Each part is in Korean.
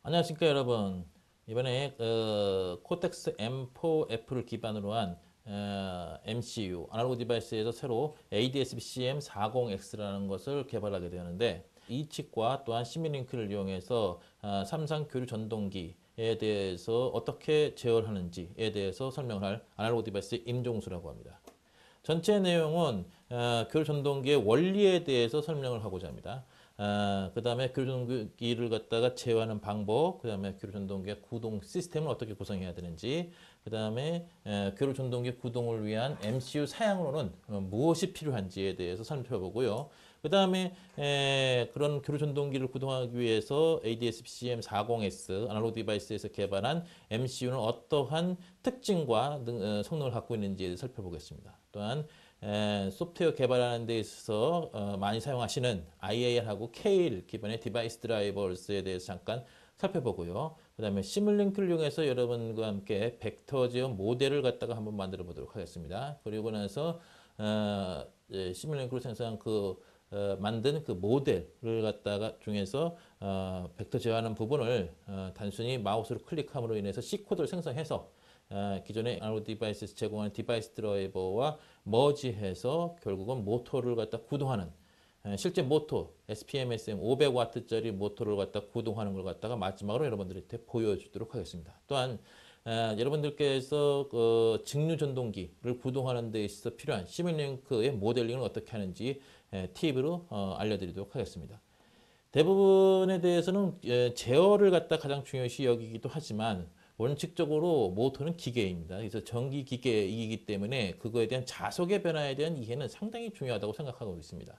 안녕하십니까 여러분. 이번에 코텍스 M4F를 기반으로 한 MCU 아날로그 디바이스에서 새로 ADSB-CM40X라는 것을 개발하게 되었는데, 이 칩과 또한 시뮬링크를 이용해서 삼성 교류 전동기에 대해서 어떻게 제어하는지에 대해서 설명을 할 아날로그 디바이스 임종수라고 합니다. 전체 내용은 교류 전동기의 원리에 대해서 설명을 하고자 합니다. 그 다음에 교류 전동기를 갖다가 제어하는 방법, 그 다음에 교류 전동기의 구동 시스템을 어떻게 구성해야 되는지, 그 다음에 교류 전동기 구동을 위한 MCU 사양으로는 무엇이 필요한지에 대해서 살펴보고요. 그 다음에 그런 교류 전동기를 구동하기 위해서 ADS-BCM40S 아날로그 디바이스에서 개발한 MCU는 어떠한 특징과 성능을 갖고 있는지 살펴보겠습니다. 또한 소프트웨어 개발하는 데 있어서 많이 사용하시는 IAR하고 K1 기반의 디바이스 드라이버스에 대해서 잠깐 살펴보고요. 그 다음에 시뮬링크를 이용해서 여러분과 함께 벡터 제어 모델을 갖다가 한번 만들어 보도록 하겠습니다. 그리고 나서 시뮬링크로 생성한 만든 그 모델을 갖다가 중에서 벡터 제어하는 부분을 단순히 마우스로 클릭함으로 인해서 C코드를 생성해서 기존의 아날로그 디바이스에서 제공하는 디바이스 드라이버와 머지해서 결국은 모터를 갖다 구동하는, 실제 모터 SPMSM 500W짜리 모터를 갖다 구동하는 걸 갖다가 마지막으로 여러분들한테 보여주도록 하겠습니다. 또한 여러분들께서 직류 전동기를 구동하는 데 있어서 필요한 시뮬링크의 모델링을 어떻게 하는지 팁으로 알려드리도록 하겠습니다. 대부분에 대해서는 제어를 갖다 가장 중요시 여기기도 하지만, 원칙적으로 모터는 기계입니다. 그래서 전기 기계이기 때문에 그거에 대한 자석의 변화에 대한 이해는 상당히 중요하다고 생각하고 있습니다.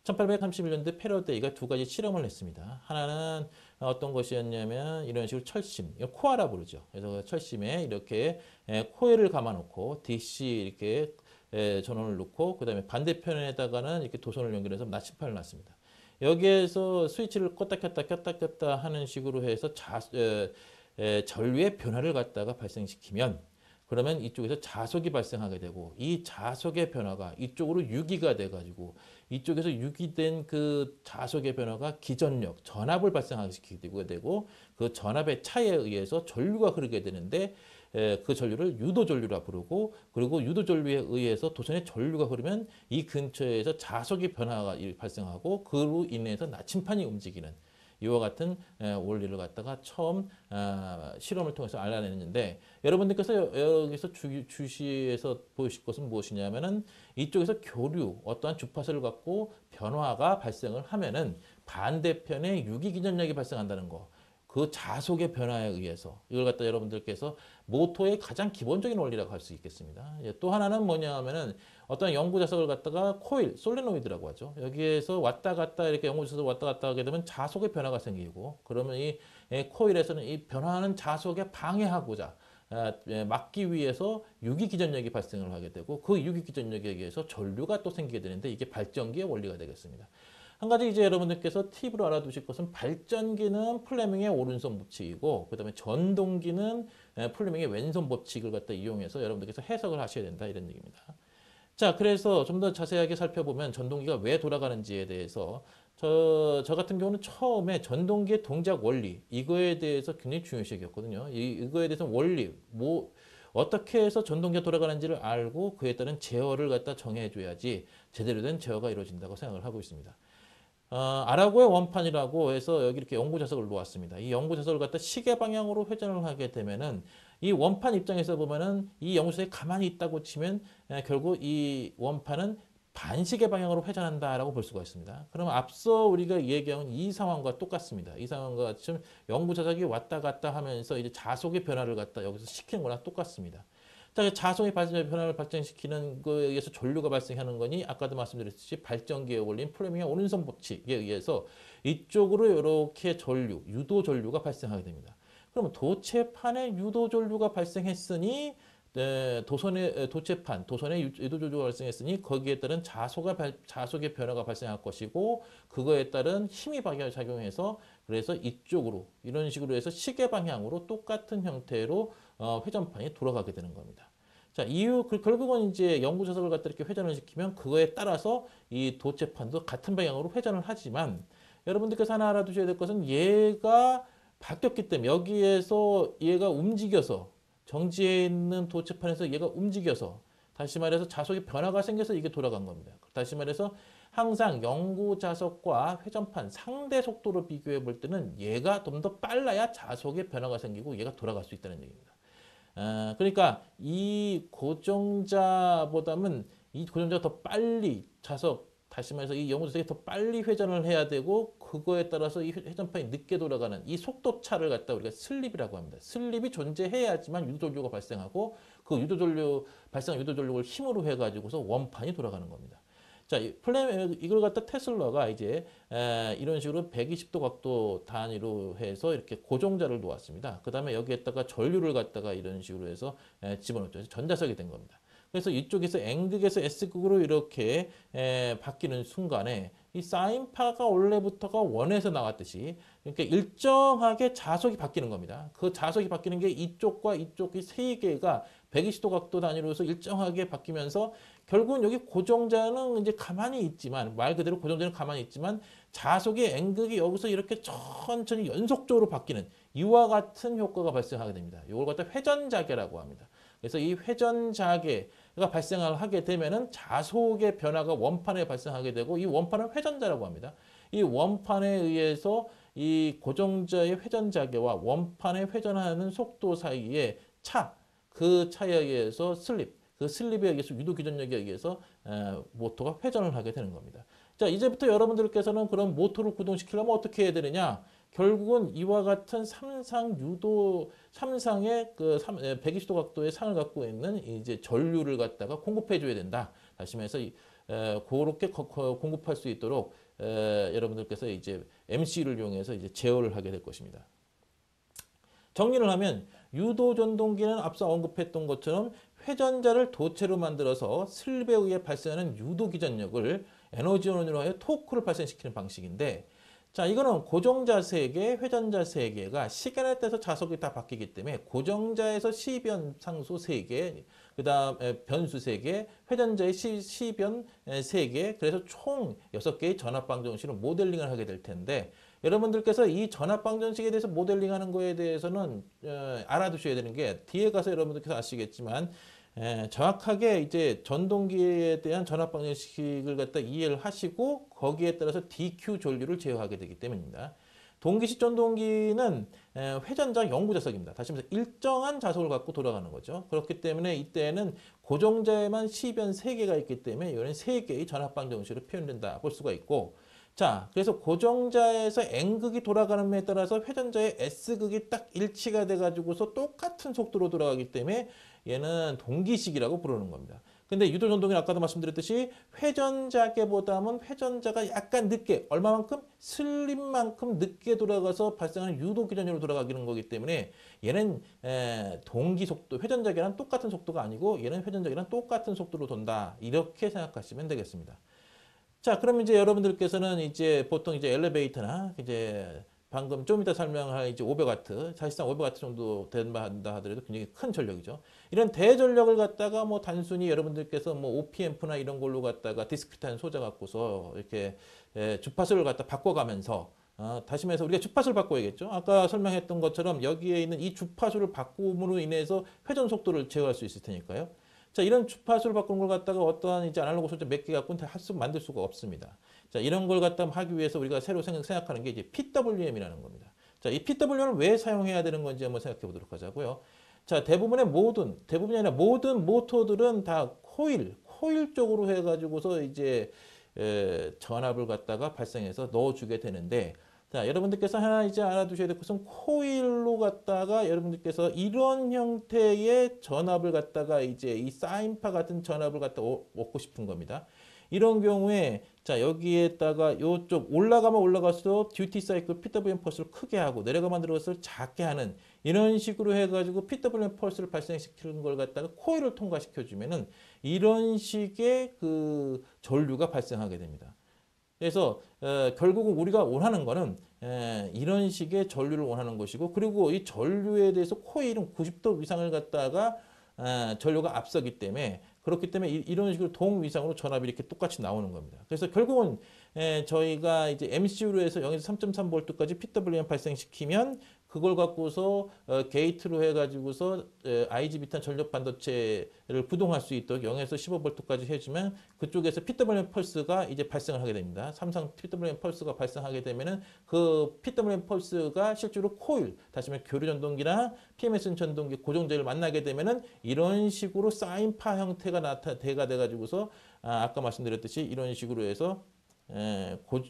1831년도에 패러데이가 두 가지 실험을 했습니다. 하나는 어떤 것이었냐면 이런 식으로 철심, 코아라 부르죠. 그래서 철심에 이렇게 코일을 감아놓고 DC 이렇게 전원을 놓고, 그 다음에 반대편에다가는 이렇게 도선을 연결해서 나침판을 놨습니다. 여기에서 스위치를 껐다 켰다 하는 식으로 해서 전류의 변화를 갖다가 발생시키면, 그러면 이쪽에서 자속이 발생하게 되고, 이 자속의 변화가 이쪽으로 유기가 돼가지고 이쪽에서 유기된 그 자속의 변화가 기전력, 전압을 발생시키게 되고, 그 전압의 차에 의해서 전류가 흐르게 되는데, 그 전류를 유도전류라 부르고, 그리고 유도전류에 의해서 도선의 전류가 흐르면 이 근처에서 자속의 변화가 발생하고, 그로 인해서 나침판이 움직이는 이와 같은 원리를 갖다가 처음 실험을 통해서 알아냈는데, 여러분들께서 여기서 주시에서 보실 것은 무엇이냐면은, 이쪽에서 교류, 어떠한 주파수를 갖고 변화가 발생을 하면은 반대편에 유기기전력이 발생한다는 거. 그 자속의 변화에 의해서 이걸 갖다 여러분들께서 모토의 가장 기본적인 원리라고 할 수 있겠습니다. 또 하나는 뭐냐 하면은, 어떤 연구 자석을 갖다가 코일, 솔레노이드라고 하죠. 여기에서 왔다 갔다 이렇게 연구 자석을 왔다 갔다 하게 되면 자속의 변화가 생기고, 그러면 이 코일에서는 이 변화하는 자속에 방해하고자 막기 위해서 유기기전력이 발생을 하게 되고, 그 유기기전력에 의해서 전류가 또 생기게 되는데, 이게 발전기의 원리가 되겠습니다. 한 가지 이제 여러분들께서 팁으로 알아두실 것은, 발전기는 플레밍의 오른손 법칙이고, 그 다음에 전동기는 플레밍의 왼손 법칙을 갖다 이용해서 여러분들께서 해석을 하셔야 된다, 이런 얘기입니다. 자, 그래서 좀 더 자세하게 살펴보면 전동기가 왜 돌아가는지에 대해서, 저 같은 경우는 처음에 전동기의 동작 원리, 이거에 대해서 굉장히 중요시 여겼거든요. 이거에 대해서 원리, 어떻게 해서 전동기가 돌아가는지를 알고 그에 따른 제어를 갖다 정해줘야지 제대로 된 제어가 이루어진다고 생각을 하고 있습니다. 아라고의 원판이라고 해서 여기 이렇게 연구 자석을 놓았습니다. 이 연구 자석을 갖다 시계 방향으로 회전을 하게 되면은, 이 원판 입장에서 보면은 이 연구 자석이 가만히 있다고 치면 결국 이 원판은 반시계 방향으로 회전한다라고 볼 수가 있습니다. 그러면 앞서 우리가 얘기한 이 상황과 똑같습니다. 이 상황과 같이 연구 자석이 왔다 갔다 하면서 이제 자속의 변화를 갖다 여기서 시키는 거랑 똑같습니다. 자, 자성의 변화를 발전시키는 거에 의해서 전류가 발생하는 거니, 아까도 말씀드렸듯이 발전기에 올린 플레밍의 오른손 법칙에 의해서 이쪽으로 이렇게 유도 전류가 발생하게 됩니다. 그러면 도체판에 유도 전류가 발생했으니, 도체판 도선에 유도 전류가 발생했으니 거기에 따른 자속의 변화가 발생할 것이고, 그거에 따른 힘이 작용해서, 그래서 이쪽으로 이런 식으로 해서 시계 방향으로 똑같은 형태로 회전판이 돌아가게 되는 겁니다. 자, 결국은 이제 연구 자석을 갖다 이렇게 회전을 시키면 그거에 따라서 이 도체판도 같은 방향으로 회전을 하지만, 여러분들께서 하나 알아두셔야 될 것은, 얘가 바뀌었기 때문에 여기에서 얘가 움직여서 정지해 있는 도체판에서 얘가 움직여서 다시 말해서 자석의 변화가 생겨서 이게 돌아간 겁니다. 다시 말해서 항상 영구 자석과 회전판 상대 속도로 비교해 볼 때는 얘가 좀 더 빨라야 자석의 변화가 생기고 얘가 돌아갈 수 있다는 얘기입니다. 그러니까 이 고정자보다는 이 고정자가 더 빨리 자석, 다시 말해서 이 영구 자석이 더 빨리 회전을 해야 되고 그거에 따라서 이 회전판이 늦게 돌아가는 이 속도 차를 갖다 우리가 슬립이라고 합니다. 슬립이 존재해야지만 유도전류가 발생하고 그 발생한 유도전류를 힘으로 해가지고서 원판이 돌아가는 겁니다. 자, 이걸 갖다 테슬라가 이제 이런 식으로 120도 각도 단위로 해서 이렇게 고정자를 놓았습니다. 그 다음에 여기에다가 전류를 갖다가 이런 식으로 해서 집어넣죠. 전자석이 된 겁니다. 그래서 이쪽에서 N극에서 S극으로 이렇게 바뀌는 순간에 이 사인파가 원래부터가 원에서 나왔듯이 그러니까 일정하게 자석이 바뀌는 겁니다. 그 자석이 바뀌는 게 이쪽과 이쪽이 세 개가 120도 각도 단위로서 일정하게 바뀌면서 결국은 여기 고정자는 이제 가만히 있지만 말 그대로 고정자는 가만히 있지만 자석의 N극이 여기서 이렇게 천천히 연속적으로 바뀌는 이와 같은 효과가 발생하게 됩니다. 이걸 갖다 회전자계라고 합니다. 그래서 이 회전자계가 발생을 하게 되면은 자속의 변화가 원판에 발생하게 되고 이 원판은 회전자라고 합니다. 이 원판에 의해서 이 고정자의 회전자계와 원판에 회전하는 속도 사이의 차, 그 차에 의해서 그 슬립에 의해서 유도기전력에 의해서 모터가 회전을 하게 되는 겁니다. 자, 이제부터 여러분들께서는 그럼 모터를 구동시키려면 어떻게 해야 되느냐? 결국은 이와 같은 삼상의 그 120도 각도의 상을 갖고 있는 이제 전류를 갖다가 공급해 줘야 된다. 다시 말해서 그렇게 공급할 수 있도록 여러분들께서 이제 MC를 이용해서 이제 제어를 하게 될 것입니다. 정리를 하면 유도 전동기는 앞서 언급했던 것처럼 회전자를 도체로 만들어서 슬립에 의해 발생하는 유도 기전력을 에너지원으로 하여 토크를 발생시키는 방식인데, 자, 이거는 고정자 세개, 회전자 세개가 시간에 따라서 자석이 다 바뀌기 때문에 고정자에서 시변 상수 3개, 그 다음에 변수 3개, 회전자의 시변 3개, 그래서 총 6개의 전압방정식으로 모델링을 하게 될 텐데, 여러분들께서 이 전압방정식에 대해서 모델링하는 거에 대해서는 알아두셔야 되는 게 뒤에 가서 여러분들께서 아시겠지만 정확하게 이제 전동기에 대한 전압방정식을 갖다 이해를 하시고 거기에 따라서 DQ 전류를 제어하게 되기 때문입니다. 동기식 전동기는 회전자 영구자석입니다. 다시 말해서 일정한 자석을 갖고 돌아가는 거죠. 그렇기 때문에 이때는 고정자에만 시변 3개가 있기 때문에 이거는 3개의 전압방정식으로 표현된다 볼 수가 있고, 자, 그래서 고정자에서 N극이 돌아가는 데 따라서 회전자의 S극이 딱 일치가 돼가지고서 똑같은 속도로 돌아가기 때문에 얘는 동기식이라고 부르는 겁니다. 근데 유도전동기는 아까도 말씀드렸듯이 회전자계보다는 회전자가 약간 늦게, 얼마만큼? 슬립만큼 늦게 돌아가서 발생하는 유도기전으로 돌아가는 거기 때문에 얘는 동기 속도, 회전자계랑 똑같은 속도가 아니고 얘는 회전자계랑 똑같은 속도로 돈다. 이렇게 생각하시면 되겠습니다. 자, 그럼 이제 여러분들께서는 이제 보통 이제 엘리베이터나 이제 방금 좀 이따 설명할 이제 500W, 사실상 500W 정도 된다 하더라도 굉장히 큰 전력이죠. 이런 대전력을 갖다가 뭐 단순히 여러분들께서 뭐 OPMP나 이런 걸로 갖다가 디스크리트한 소자 갖고서 이렇게 주파수를 갖다 바꿔가면서 다시 말해서 우리가 주파수를 바꿔야겠죠. 아까 설명했던 것처럼 여기에 있는 이 주파수를 바꿈으로 인해서 회전 속도를 제어할 수 있을 테니까요. 자, 이런 주파수를 바꾸는 걸 갖다가 어떠한 이제 아날로그 소재 몇 개 갖고는 만들 수가 없습니다. 자, 이런 걸 갖다 하기 위해서 우리가 새로 생각하는 게 이제 PWM이라는 겁니다. 자, 이 PWM을 왜 사용해야 되는 건지 한번 생각해 보도록 하자고요. 자, 대부분이 아니라 모든 모터들은 다 코일 쪽으로 해가지고서 이제 전압을 갖다가 발생해서 넣어주게 되는데, 자, 여러분들께서 하나 이제 알아두셔야 될 것은 코일로 갖다가 여러분들께서 이런 형태의 전압을 갖다가 이제 이 사인파 같은 전압을 갖다 얻고 싶은 겁니다. 이런 경우에 자, 여기에다가 요쪽 올라가면 올라갈수록 듀티 사이클 PWM 펄스를 크게 하고 내려가면 내려갈수록 작게 하는 이런 식으로 해가지고 PWM 펄스를 발생시키는 걸 갖다가 코일을 통과시켜주면은 이런 식의 그 전류가 발생하게 됩니다. 그래서 결국은 우리가 원하는 거는 이런 식의 전류를 원하는 것이고, 그리고 이 전류에 대해서 코일은 90도 이상을 갖다가 전류가 앞서기 때문에, 그렇기 때문에 이런 식으로 동위상으로 전압이 이렇게 똑같이 나오는 겁니다. 그래서 결국은 저희가 이제 MCU로 해서 0에서 3.3V까지 PWM 발생시키면 그걸 갖고서 게이트로 해가지고서 IGB탄 전력 반도체를 부동할 수 있도록 0에서 15V까지 해주면 그쪽에서 PWM 펄스가 이제 발생을 하게 됩니다. 삼성 PWM 펄스가 발생하게 되면은 그 PWM 펄스가 실제로 코일, 다시 말해 교류 전동기나 PMS 전동기 고정제를 만나게 되면은 이런 식으로 사인파 형태가 돼가지고서 아까 말씀드렸듯이 이런 식으로 해서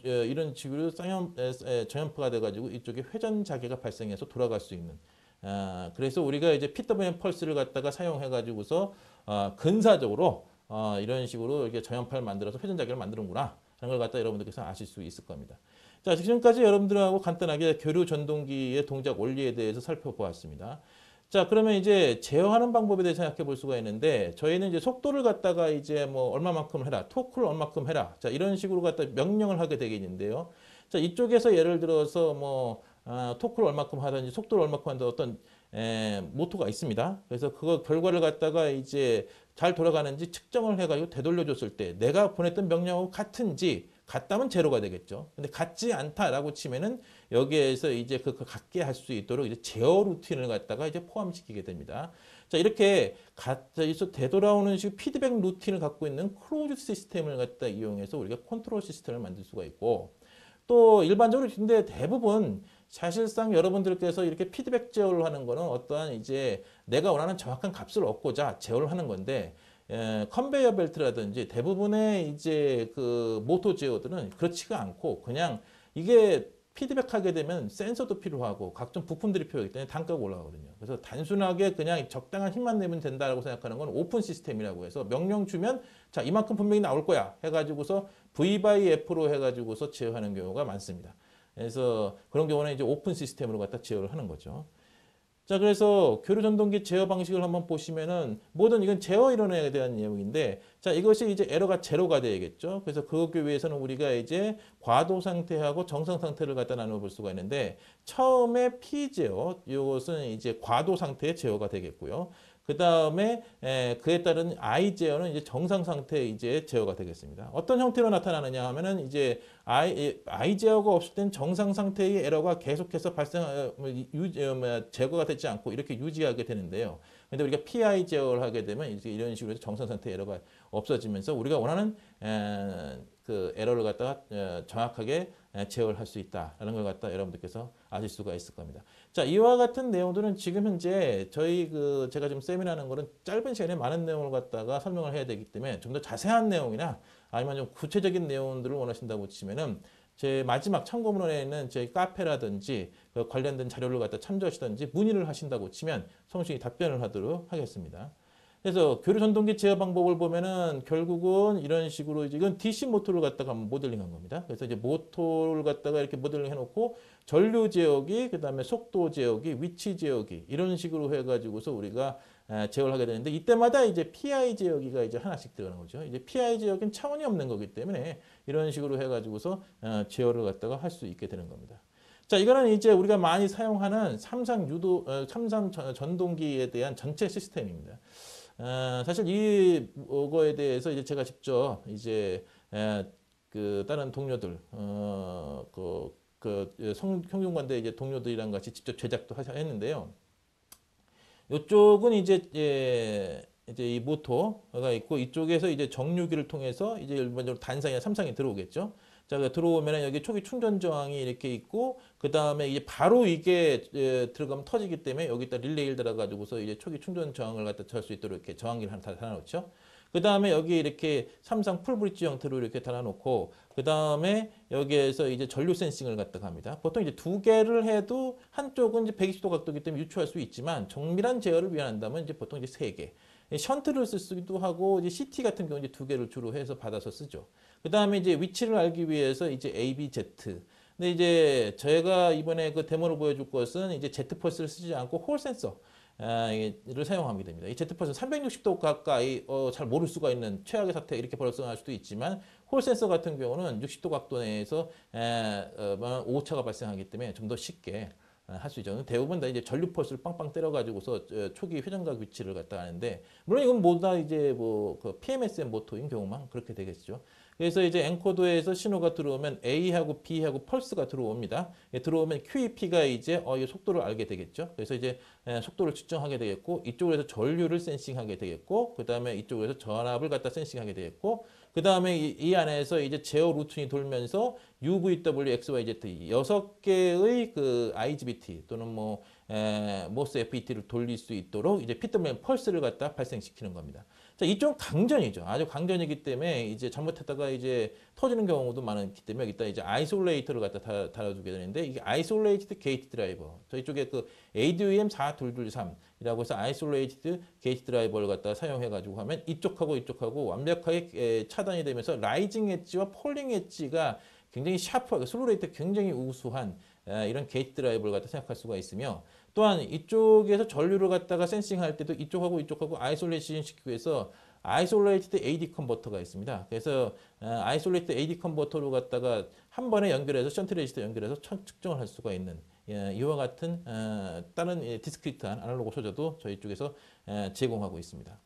이런 식으로 저염파가 돼가지고 이쪽에 회전 자개가 발생해서 돌아갈 수 있는. 그래서 우리가 이제 PWM 펄스를 갖다가 사용해가지고서 근사적으로 이런 식으로 이렇게 저염파를 만들어서 회전 자개를 만드는구나 하는 걸 갖다 여러분들께서 아실 수 있을 겁니다. 자, 지금까지 여러분들하고 간단하게 교류 전동기의 동작 원리에 대해서 살펴보았습니다. 자, 그러면 이제 제어하는 방법에 대해서 생각해 볼 수가 있는데, 저희는 이제 속도를 갖다가 이제 뭐 얼마만큼 해라, 토크를 얼마만큼 해라, 자, 이런 식으로 갖다 명령을 하게 되겠는데요. 자, 이쪽에서 예를 들어서 뭐 토크를 얼마큼 하든지 속도를 얼마큼 하든 어떤 모토가 있습니다. 그래서 그거 결과를 갖다가 이제 잘 돌아가는지 측정을 해가지고 되돌려줬을 때 내가 보냈던 명령하고 같은지, 같다면 제로가 되겠죠. 근데 같지 않다라고 치면은 여기에서 이제 그 같게 할 수 있도록 이제 제어 루틴을 갖다가 이제 포함시키게 됩니다. 자, 이렇게 여기서 되돌아오는 식 피드백 루틴을 갖고 있는 클로즈 시스템을 갖다 이용해서 우리가 컨트롤 시스템을 만들 수가 있고, 또 일반적으로 근데 대부분 사실상 여러분들께서 이렇게 피드백 제어를 하는 거는 어떠한 이제 내가 원하는 정확한 값을 얻고자 제어를 하는 건데, 컨베이어 벨트라든지 대부분의 이제 그 모터 제어들은 그렇지가 않고 그냥 이게 피드백하게 되면 센서도 필요하고 각종 부품들이 필요하기 때문에 단가가 올라가거든요. 그래서 단순하게 그냥 적당한 힘만 내면 된다라고 생각하는 건 오픈 시스템이라고 해서 명령 주면 자, 이만큼 분명히 나올 거야 해가지고서 V by F로 해가지고서 제어하는 경우가 많습니다. 그래서 그런 경우는 이제 오픈 시스템으로 갖다 제어를 하는 거죠. 자, 그래서 교류 전동기 제어 방식을 한번 보시면은 모든 이건 제어 이론에 대한 내용인데, 자, 이것이 이제 에러가 제로가 되겠죠. 그래서 그렇기 위해서는 우리가 이제 과도 상태하고 정상 상태를 갖다 나눠 볼 수가 있는데, 처음에 P 제어, 이것은 이제 과도 상태의 제어가 되겠고요. 그 다음에 그에 따른 I 제어는 이제 정상 상태 이제 제어가 되겠습니다. 어떤 형태로 나타나느냐 하면은 이제 I 제어가 없을 땐 정상 상태의 에러가 계속해서 제거가 되지 않고 이렇게 유지하게 되는데요. 근데 우리가 PI 제어를 하게 되면 이제 이런 식으로 해서 정상 상태 에러가 없어지면서 우리가 원하는 그 에러를 갖다가 정확하게 제어를 할 수 있다라는 걸 갖다 여러분들께서 아실 수가 있을 겁니다. 자, 이와 같은 내용들은 지금 현재 저희 제가 지금 세미나하는 거는 짧은 시간에 많은 내용을 갖다가 설명을 해야 되기 때문에 좀 더 자세한 내용이나 아니면 좀 구체적인 내용들을 원하신다고 치면은 제 마지막 참고문헌에 있는 저희 카페라든지 그 관련된 자료를 갖다 참조하시든지 문의를 하신다고 치면 성실히 답변을 하도록 하겠습니다. 그래서 교류 전동기 제어 방법을 보면은 결국은 이런 식으로 이건 DC 모터를 갖다가 모델링한 겁니다. 그래서 이제 모터를 갖다가 이렇게 모델링 해놓고 전류 제어기, 그 다음에 속도 제어기, 위치 제어기 이런 식으로 해가지고서 우리가 제어를 하게 되는데 이때마다 이제 PI 제어기가 이제 하나씩 들어가는 거죠. 이제 PI 제어기는 차원이 없는 거기 때문에 이런 식으로 해가지고서 제어를 갖다가 할 수 있게 되는 겁니다. 자, 이거는 이제 우리가 많이 사용하는 삼성 전동기에 대한 전체 시스템입니다. 사실 이거에 대해서 이제 제가 직접 이제 그 다른 동료들 성균관대 이제 동료들이랑 같이 직접 제작도 했는데요. 이쪽은 이제 이 모터가 있고 이쪽에서 이제 정류기를 통해서 이제 일반적으로 단상이나 삼상이 들어오겠죠. 자, 들어오면은 여기 초기 충전 저항이 이렇게 있고 그 다음에 이제 바로 이게 들어가면 터지기 때문에 여기다 릴레이를 달아가지고서 이제 초기 충전 저항을 갖다 할 수 있도록 이렇게 저항기를 하나 달아놓죠. 그 다음에 여기 이렇게 삼상 풀브릿지 형태로 이렇게 달아놓고 그 다음에 여기에서 이제 전류 센싱을 갖다가 합니다. 보통 이제 두 개를 해도 한쪽은 이제 120도 각도이기 때문에 유추할 수 있지만 정밀한 제어를 위한다면 이제 보통 이제 세 개. 션트를 쓸 수도 하고 이제 CT 같은 경우 이제 두 개를 주로 해서 받아서 쓰죠. 그 다음에 이제 위치를 알기 위해서 이제 ABZ. 근데 이제 저희가 이번에 그 데모로 보여줄 것은 이제 Z 펄스를 쓰지 않고 홀 센서. 를 사용하게 됩니다. 이 Z 펄스 360도 가까이 잘 모를 수가 있는 최악의 사태 이렇게 발생할 수도 있지만 홀 센서 같은 경우는 60도 각도 내에서 오차가 발생하기 때문에 좀 더 쉽게 할 수 있죠. 대부분 다 이제 전류 펄스를 빵빵 때려가지고서 초기 회전각 위치를 갖다 하는데 물론 이건 모두 다 이제 그 PMSM 모터인 경우만 그렇게 되겠죠. 그래서 이제 엔코더에서 신호가 들어오면 A하고 B하고 펄스가 들어옵니다. 들어오면 QEP가 이제 이 속도를 알게 되겠죠. 그래서 이제 속도를 측정하게 되겠고, 이쪽으로 해서 전류를 센싱하게 되겠고, 그 다음에 이쪽으로 해서 전압을 갖다 센싱하게 되겠고, 그 다음에 이 안에서 이제 제어 루틴이 돌면서 UVW, XYZ 6개의 그 IGBT 또는 뭐 모스 FET를 돌릴 수 있도록 이제 PWM 펄스를 갖다 발생시키는 겁니다. 자, 이쪽 강전이죠. 아주 강전이기 때문에 이제 잘못했다가 이제 터지는 경우도 많기 때문에 여기다 이제 아이솔레이터를 갖다 달아주게 되는데, 이게 아이솔레이티드 게이트 드라이버. 저희 쪽에 그 ADVM 4223이라고 해서 아이솔레이티드 게이트 드라이버를 갖다 사용해가지고 하면 이쪽하고 완벽하게 차단이 되면서 라이징 엣지와 폴링 엣지가 굉장히 샤프하게 슬로우 레이트 굉장히 우수한 이런 게이트 드라이버를 갖다 생각할 수가 있으며, 또한 이쪽에서 전류를 갖다가 센싱할 때도 이쪽하고 아이솔레이션 시키기 위해서 아이솔레이티드 AD 컨버터가 있습니다. 그래서 아이솔레이티드 AD 컨버터로 갖다가 한 번에 연결해서 션트 레지스터 연결해서 측정을 할 수가 있는 이와 같은 다른 디스크리트한 아날로그 소재도 저희 쪽에서 제공하고 있습니다.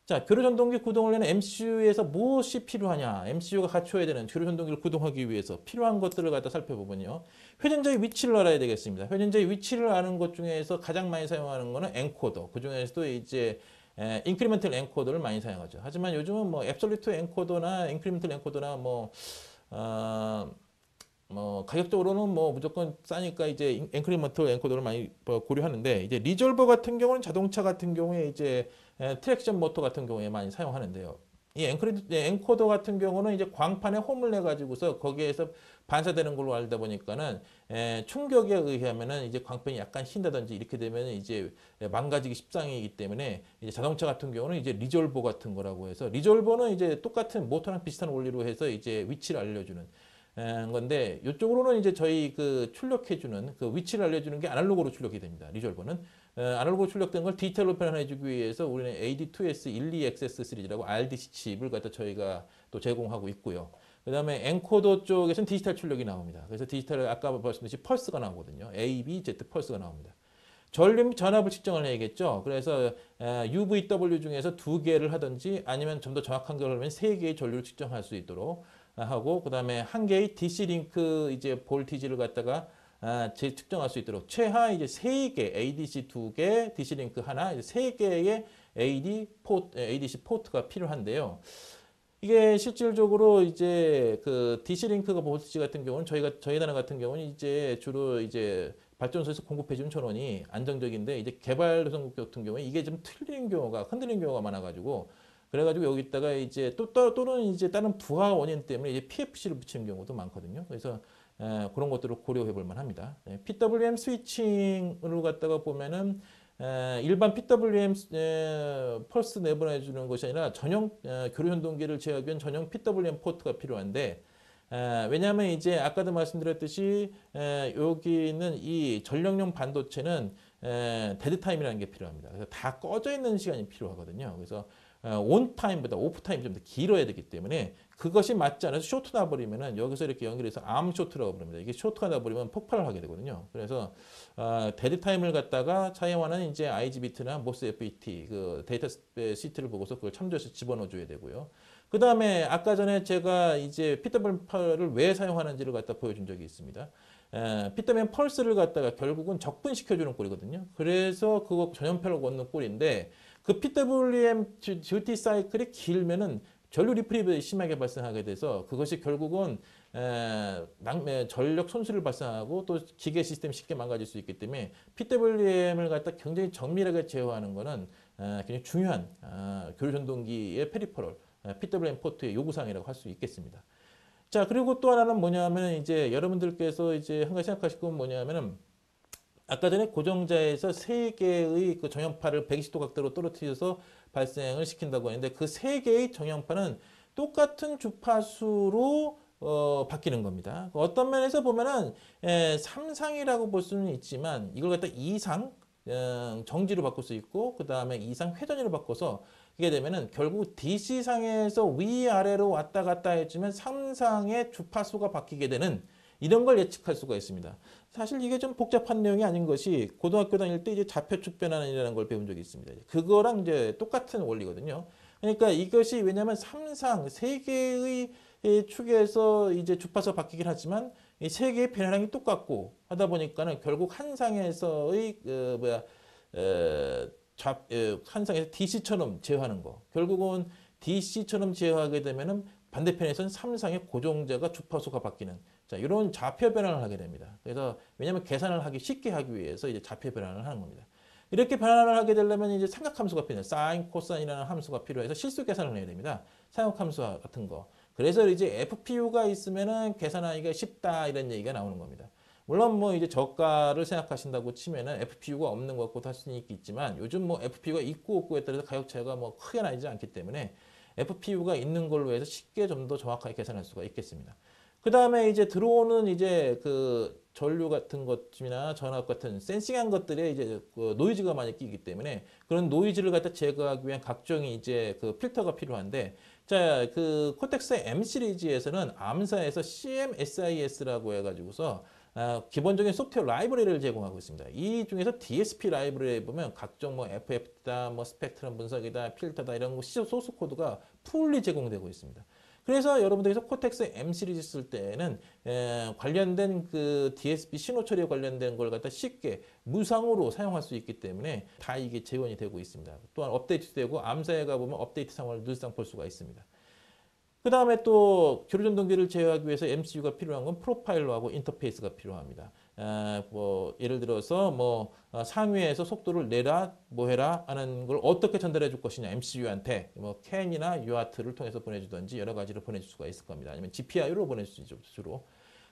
자, 교류전동기 구동을 위한 MCU에서 무엇이 필요하냐? MCU가 갖춰야 되는 교류전동기를 구동하기 위해서 필요한 것들을 갖다 살펴보면요. 회전자의 위치를 알아야 되겠습니다. 회전자의 위치를 아는 것 중에서 가장 많이 사용하는 것은 엔코더. 그 중에서도 이제 인크리멘털 엔코더를 많이 사용하죠. 하지만 요즘은 뭐 앱솔루트 엔코더나 인크리멘털 엔코더나 가격적으로는 뭐 무조건 싸니까 이제 엔크리먼털 엔코더를 많이 고려하는데, 이제 리졸버 같은 경우는 자동차 같은 경우에 이제 트랙션 모터 같은 경우에 많이 사용하는데요. 이 엔코더 같은 경우는 이제 광판에 홈을 내 가지고서 거기에서 반사되는 걸로 알다 보니까는 충격에 의하면은 이제 광판이 약간 휜다든지 이렇게 되면 이제 망가지기 십상이기 때문에, 이제 자동차 같은 경우는 이제 리졸버 같은 거라고 해서, 리졸버는 이제 똑같은 모터랑 비슷한 원리로 해서 이제 위치를 알려주는 건데, 이쪽으로는 이제 저희 그 출력해주는 그 위치를 알려주는 게 아날로그로 출력이 됩니다. 리졸버는 아날로그로 출력된 걸 디지털로 표현해주기 위해서 우리는 AD2S12XS 시리즈라고 RDC 칩을 갖다 저희가 또 제공하고 있고요. 그 다음에 엔코더 쪽에서는 디지털 출력이 나옵니다. 그래서 디지털 아까 말씀드렸듯이 펄스가 나오거든요. A, B, Z 펄스가 나옵니다. 전류 전압을 측정을 해야겠죠. 그래서 UVW 중에서 2개를 하든지 아니면 좀 더 정확한 걸 하면 3개의 전류를 측정할 수 있도록 하고, 그 다음에 한 개의 DC 링크 이제 볼티지를 갖다가 측정할 수 있도록 최하 이제 3개 ADC 2개, DC 링크 하나, 이제 3개의 ADC 포트가 필요한데요. 이게 실질적으로 이제 그 DC 링크가 볼티지 같은 경우는 저희 나라 같은 경우는 이제 주로 이제 발전소에서 공급해주는 전원이 안정적인데, 이제 개발도상국 같은 경우에 이게 좀 틀리는 경우가, 흔들리는 경우가 많아가지고, 그래가지고 여기다가 이제 또는 이제 다른 부하 원인 때문에 이제 PFC를 붙이는 경우도 많거든요. 그래서 그런 것들을 고려해 볼 만합니다. PWM 스위칭으로 갖다가 보면은 일반 PWM 펄스 내보내 주는 것이 아니라 전용 교류전동기를 제어하기 위한 전용 PWM 포트가 필요한데, 왜냐하면 이제 아까도 말씀드렸듯이 여기 있는 이 전력용 반도체는 데드 타임이라는 게 필요합니다. 그래서 다 꺼져 있는 시간이 필요하거든요. 그래서 온 타임보다 오프 타임이 좀 더 길어야 되기 때문에, 그것이 맞지 않아서 쇼트 나버리면은 여기서 이렇게 연결해서 암 쇼트라고 부릅니다. 이게 쇼트가 나버리면 폭발을 하게 되거든요. 그래서 데드 타임을 갖다가 사용하는 이제 IGBT나 모스 FET 그 데이터 시트를 보고서 그걸 참조해서 집어넣어 줘야 되고요. 그 다음에 아까 전에 제가 이제 PWM8을 왜 사용하는지를 갖다 보여준 적이 있습니다. PWM 펄스를 갖다가 결국은 적분시켜주는 꼴이거든요. 그래서 그거 전염표를 얻는 꼴인데, 그 PWM 듀티 사이클이 길면은 전류 리프립이 심하게 발생하게 돼서 그것이 결국은 전력 손실을 발생하고 또 기계 시스템이 쉽게 망가질 수 있기 때문에 PWM을 갖다 굉장히 정밀하게 제어하는 것은 굉장히 중요한 교류전동기의 페리퍼럴 PWM 포트의 요구사항이라고 할 수 있겠습니다. 자, 그리고 또 하나는 뭐냐면 이제 여러분들께서 이제 한 가지 생각하실 건 뭐냐면은, 아까 전에 고정자에서 3개의 그 정형파를 120도 각도로 떨어뜨려서 발생을 시킨다고 했는데, 그 3개의 정형파는 똑같은 주파수로 바뀌는 겁니다. 어떤 면에서 보면은 3상이라고 볼 수는 있지만, 이걸 갖다 2상 정지로 바꿀 수 있고, 그 다음에 2상 회전으로 바꿔서 이게 되면은 결국 DC상에서 위아래로 왔다 갔다 해주면 3상의 주파수가 바뀌게 되는, 이런 걸 예측할 수가 있습니다. 사실 이게 좀 복잡한 내용이 아닌 것이, 고등학교 다닐 때 이제 좌표축 변환이라는 걸 배운 적이 있습니다. 그거랑 이제 똑같은 원리거든요. 그러니까 이것이 왜냐하면 3상, 3개의 이 축에서 이제 주파수 바뀌긴 하지만 이 세 개의 변화량이 똑같고 하다 보니까는 결국 한 상에서의 한 상에서 DC처럼 제어하는 거. 결국은 DC처럼 제어하게 되면은 반대편에서는 3상의 고정자가 주파수가 바뀌는 자, 이런 좌표 변환을 하게 됩니다. 그래서 왜냐하면 계산을 하기 쉽게 하기 위해서 이제 좌표 변환을 하는 겁니다. 이렇게 변환을 하게 되려면 이제 삼각함수가 필요해요. 사인, 코사인이라는 함수가 필요해서 실수 계산을 해야 됩니다. 삼각함수 같은 거. 그래서 이제 FPU가 있으면은 계산하기가 쉽다 이런 얘기가 나오는 겁니다. 물론 뭐 이제 저가를 생각하신다고 치면은 FPU가 없는 것도 할 수는 있겠지만 요즘 뭐 FPU가 있고 없고에 따라서 가격 차이가 뭐 크게 나지 않기 때문에 FPU가 있는 걸로 해서 쉽게 좀 더 정확하게 계산할 수가 있겠습니다. 그 다음에 이제 들어오는 이제 그 전류 같은 것이나 전압 같은 센싱한 것들에 이제 그 노이즈가 많이 끼기 때문에 그런 노이즈를 갖다 제거하기 위한 각종의 이제 그 필터가 필요한데 자, 그 코텍스 M 시리즈에서는 암사에서 CMSIS라고 해가지고서 기본적인 소프트웨어 라이브러리를 제공하고 있습니다. 이 중에서 DSP 라이브러리에 보면 각종 뭐 FF다, 뭐 스펙트럼 분석이다, 필터다 이런 거 소스 코드가 풀리 제공되고 있습니다. 그래서 여러분들께서 코텍스 M 시리즈 쓸 때는 관련된 그 DSP 신호 처리에 관련된 걸 갖다 쉽게 무상으로 사용할 수 있기 때문에 다 이게 재원이 되고 있습니다. 또한 업데이트되고 암사에 가보면 업데이트 상황을 늘상 볼 수가 있습니다. 그 다음에 또 교류전동기를 제어하기 위해서 MCU가 필요한 건 프로파일러하고 인터페이스가 필요합니다. 뭐 예를 들어서 뭐 상위에서 속도를 내라 뭐 해라 하는 걸 어떻게 전달해 줄 것이냐 MCU한테 뭐 CAN이나 UART를 통해서 보내주든지 여러 가지로 보내줄 수가 있을 겁니다. 아니면 GPIO로 보낼 수 있죠 주로.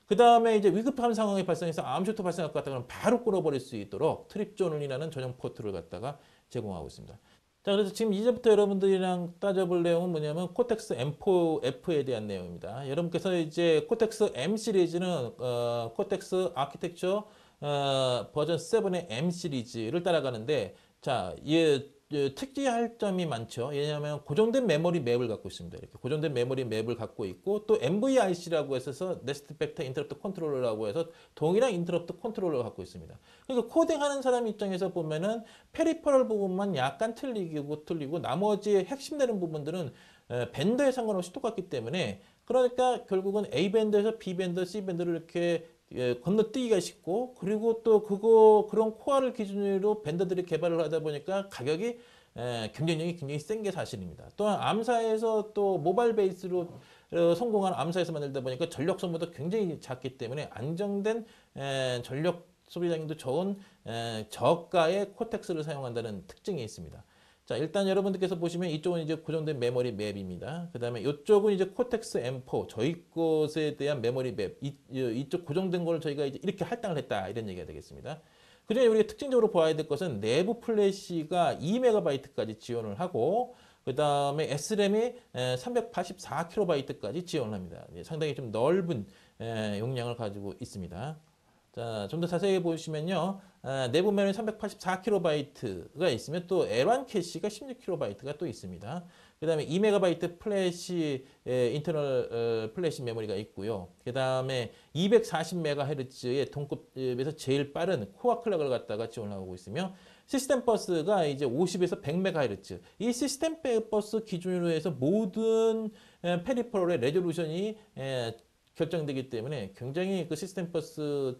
그 다음에 이제 위급한 상황이 발생해서 암쇼트 발생할 것 같다 그러면 바로 끊어버릴 수 있도록 트립존이라는 전용 포트를 갖다가 제공하고 있습니다. 자, 그래서 지금 이제부터 여러분들이랑 따져볼 내용은 뭐냐면 코텍스 M4F에 대한 내용입니다. 여러분께서 이제 코텍스 M 시리즈는 코텍스 아키텍처 버전 7의 M 시리즈를 따라가는데 자, 특이할 점이 많죠. 왜냐하면 고정된 메모리 맵을 갖고 있습니다. 이렇게 고정된 메모리 맵을 갖고 있고 또 NVIC라고 해서 네스트 벡터 인터럽트 컨트롤러라고 해서 동일한 인터럽트 컨트롤러를 갖고 있습니다. 그러니까 코딩하는 사람 입장에서 보면은 페리퍼럴 부분만 약간 틀리고 나머지 핵심 되는 부분들은 밴드에 상관없이 똑같기 때문에 그러니까 결국은 A 밴드에서 B 밴드, C 밴드를 이렇게 건너뛰기가 쉽고 그리고 또 그런 코어를 기준으로 밴드들이 개발을 하다 보니까 가격이 경쟁력이 굉장히 센 게 사실입니다. 또한 암사에서 또 모바일 베이스로 성공한 암사에서 만들다 보니까 전력 소모도 굉장히 작기 때문에 안정된 전력 소비량도 좋은 저가의 코텍스를 사용한다는 특징이 있습니다. 자, 일단 여러분들께서 보시면 이쪽은 이제 고정된 메모리 맵입니다. 그 다음에 이쪽은 이제 코텍스 M4, 저희 것에 대한 메모리 맵, 이쪽 고정된 걸 저희가 이제 이렇게 할당을 했다. 이런 얘기가 되겠습니다. 그 중에 우리가 특징적으로 봐야 될 것은 내부 플래시가 2MB까지 지원을 하고, 그 다음에 SRAM이 384KB까지 지원을 합니다. 상당히 좀 넓은 용량을 가지고 있습니다. 자, 좀 더 자세히 보시면요. 내부 메모리 384KB가 있으면 또 L1 캐시가 16KB가 또 있습니다. 그 다음에 2MB 플래시, 인터널 플래시 메모리가 있고요. 그 다음에 240MHz의 동급에서 제일 빠른 코어 클럭을 갖다가 지원하고 있으며 시스템 버스가 이제 50에서 100MHz. 이 시스템 버스 기준으로 해서 모든 페리퍼럴의 레졸루션이 결정되기 때문에 굉장히 그 시스템 버스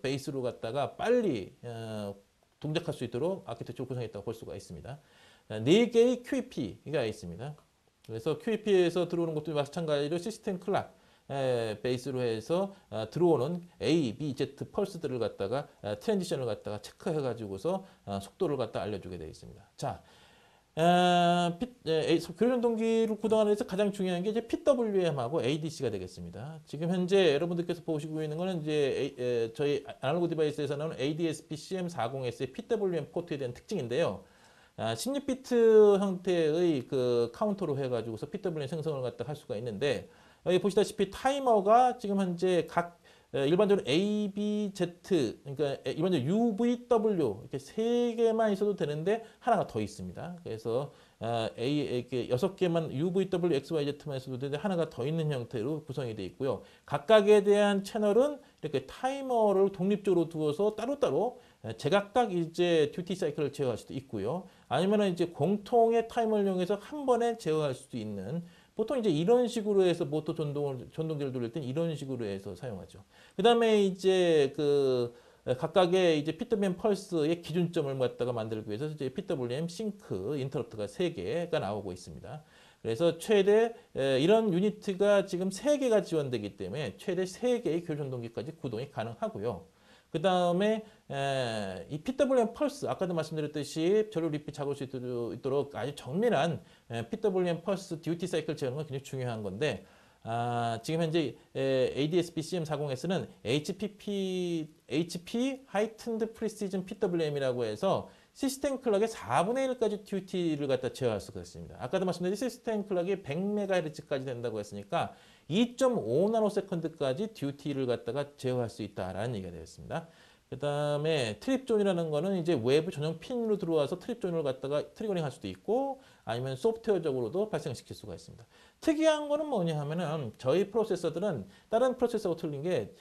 베이스로 갖다가 빨리 동작할 수 있도록 아키텍처를 구성했다고 볼 수가 있습니다. 4개의 QEP가 있습니다. 그래서 QEP에서 들어오는 것도 마찬가지로 시스템 클락 베이스로 해서 들어오는 A, B, Z 펄스들을 갖다가 트랜지션을 갖다가 체크해 가지고서 속도를 갖다 알려주게 되어 있습니다. 자, 교류전동기를 구동하는 데서 가장 중요한 게 이제 PWM하고 ADC가 되겠습니다. 지금 현재 여러분들께서 보시고 있는 거는 이제 저희 아날로그 디바이스에서 나오는 ADSP CM40S의 PWM 포트에 대한 특징인데요. 16비트 형태의 그 카운터로 해가지고서 PWM 생성을 갖다 할 수가 있는데 여기 보시다시피 타이머가 지금 현재 각 일반적으로 A, B, Z, 그러니까 일반적으로 U, V, W 이렇게 세 개만 있어도 되는데 하나가 더 있습니다. 그래서 이렇게 6개만 U, V, W, X, Y, Z만 있어도 되는데 하나가 더 있는 형태로 구성이 되어 있고요. 각각에 대한 채널은 이렇게 타이머를 독립적으로 두어서 따로따로 제각각 이제 듀티 사이클을 제어할 수도 있고요. 아니면 이제 공통의 타이머를 이용해서 한 번에 제어할 수도 있는 보통 이제 이런 식으로 해서 모터 전동기를 돌릴 땐 이런 식으로 해서 사용하죠. 그 다음에 이제 그 각각의 이제 PWM 펄스의 기준점을 갖다가 만들기 위해서 이제 PWM 싱크 인터럽트가 3개가 나오고 있습니다. 그래서 최대 이런 유니트가 지금 3개가 지원되기 때문에 최대 3개의 교류 전동기까지 구동이 가능하고요. 그 다음에 이 PWM 펄스, 아까도 말씀드렸듯이 전류 리핏 잡을 수 있도록 아주 정밀한 PWM 펄스 듀티 사이클 제어가 굉장히 중요한 건데, 지금 현재 ADS-B CM40S는 HP Heightened Precision PWM이라고 해서 시스템 클럭의 4분의 1까지 듀티를 갖다 제어할 수가 있습니다. 아까도 말씀드린 시스템 클럭이 100MHz까지 된다고 했으니까 2.5나노세컨드까지 듀티를 갖다가 제어할 수 있다라는 얘기가 되었습니다. 그 다음에 트립존이라는 거는 이제 외부 전용 핀으로 들어와서 트립존을 갖다가 트리거링 할 수도 있고 아니면 소프트웨어적으로도 발생시킬 수가 있습니다. 특이한 거는 뭐냐 하면은 저희 프로세서들은 다른 프로세서하고 틀린 게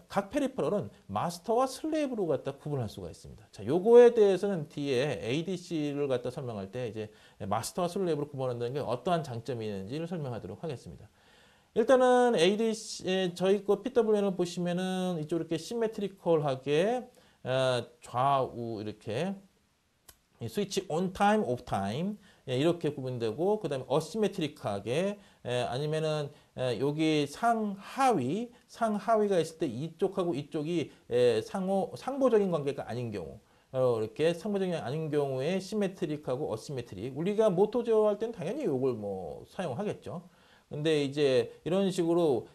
각 페리퍼럴은 마스터와 슬레이브로 갖다 구분할 수가 있습니다. 자, 요거에 대해서는 뒤에 ADC를 갖다 설명할 때 이제 마스터와 슬레이브로 구분한다는 게 어떠한 장점이 있는지를 설명하도록 하겠습니다. 일단은 ADC, 저희 거 PWM을 보시면은 이쪽 이렇게 시메트리컬하게 좌우 이렇게 스위치 온 타임, 오프 타임 이렇게 구분되고, 그 다음에 어시메트릭하게 아니면은 여기 상하위가 있을 때 이쪽하고 이쪽이 상보적인 관계가 아닌 경우, 이렇게 상보적인 아닌 경우에 시메트릭하고 어시메트릭, 우리가 모터 제어할 때는 당연히 이걸 뭐 사용하겠죠. 근데 이제 이런 식으로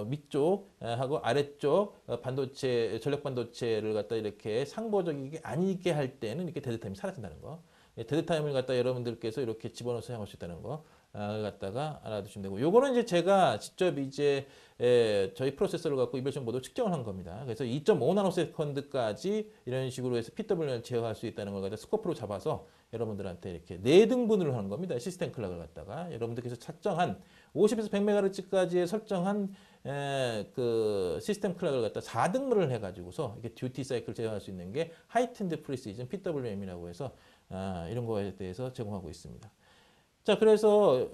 위쪽하고 아래쪽 반도체, 전력 반도체를 갖다 이렇게 상보적이게 아니게 할 때는 이렇게 데드타임이 사라진다는 거. 데드타임을 갖다 여러분들께서 이렇게 집어넣어서 사용할 수 있다는 거 갖다가 알아두시면 되고, 요거는 이제 제가 직접 이제 저희 프로세서를 갖고 이별션 보드 측정을 한 겁니다. 그래서 2.5나노세컨드까지 이런 식으로 해서 PWM을 제어할 수 있다는 걸 갖다 스코프로 잡아서 여러분들한테 이렇게 4등분을 하는 겁니다. 시스템 클락을 갖다가 여러분들께서 설정한 50에서 100MHz까지 설정한 그 시스템 클락을 갖다 4등분을 해가지고서 이게 듀티 사이클 제어할 수 있는 게 하이튼드 프리시즌 PWM이라고 해서 이런 거에 대해서 제공하고 있습니다. 자, 그래서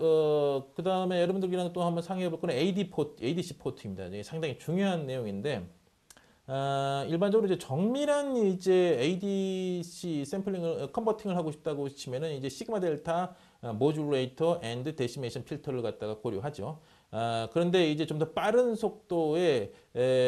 그 다음에 여러분들이랑 또 한번 상의해 볼 거는 ADC 포트입니다. 이게 상당히 중요한 내용인데, 일반적으로 이제 정밀한 이제 ADC 샘플링을 컨버팅을 하고 싶다고 치면은 이제 시그마 델타 모듈레이터 앤드 데시메이션 필터를 갖다가 고려하죠. 그런데 이제 좀 더 빠른 속도의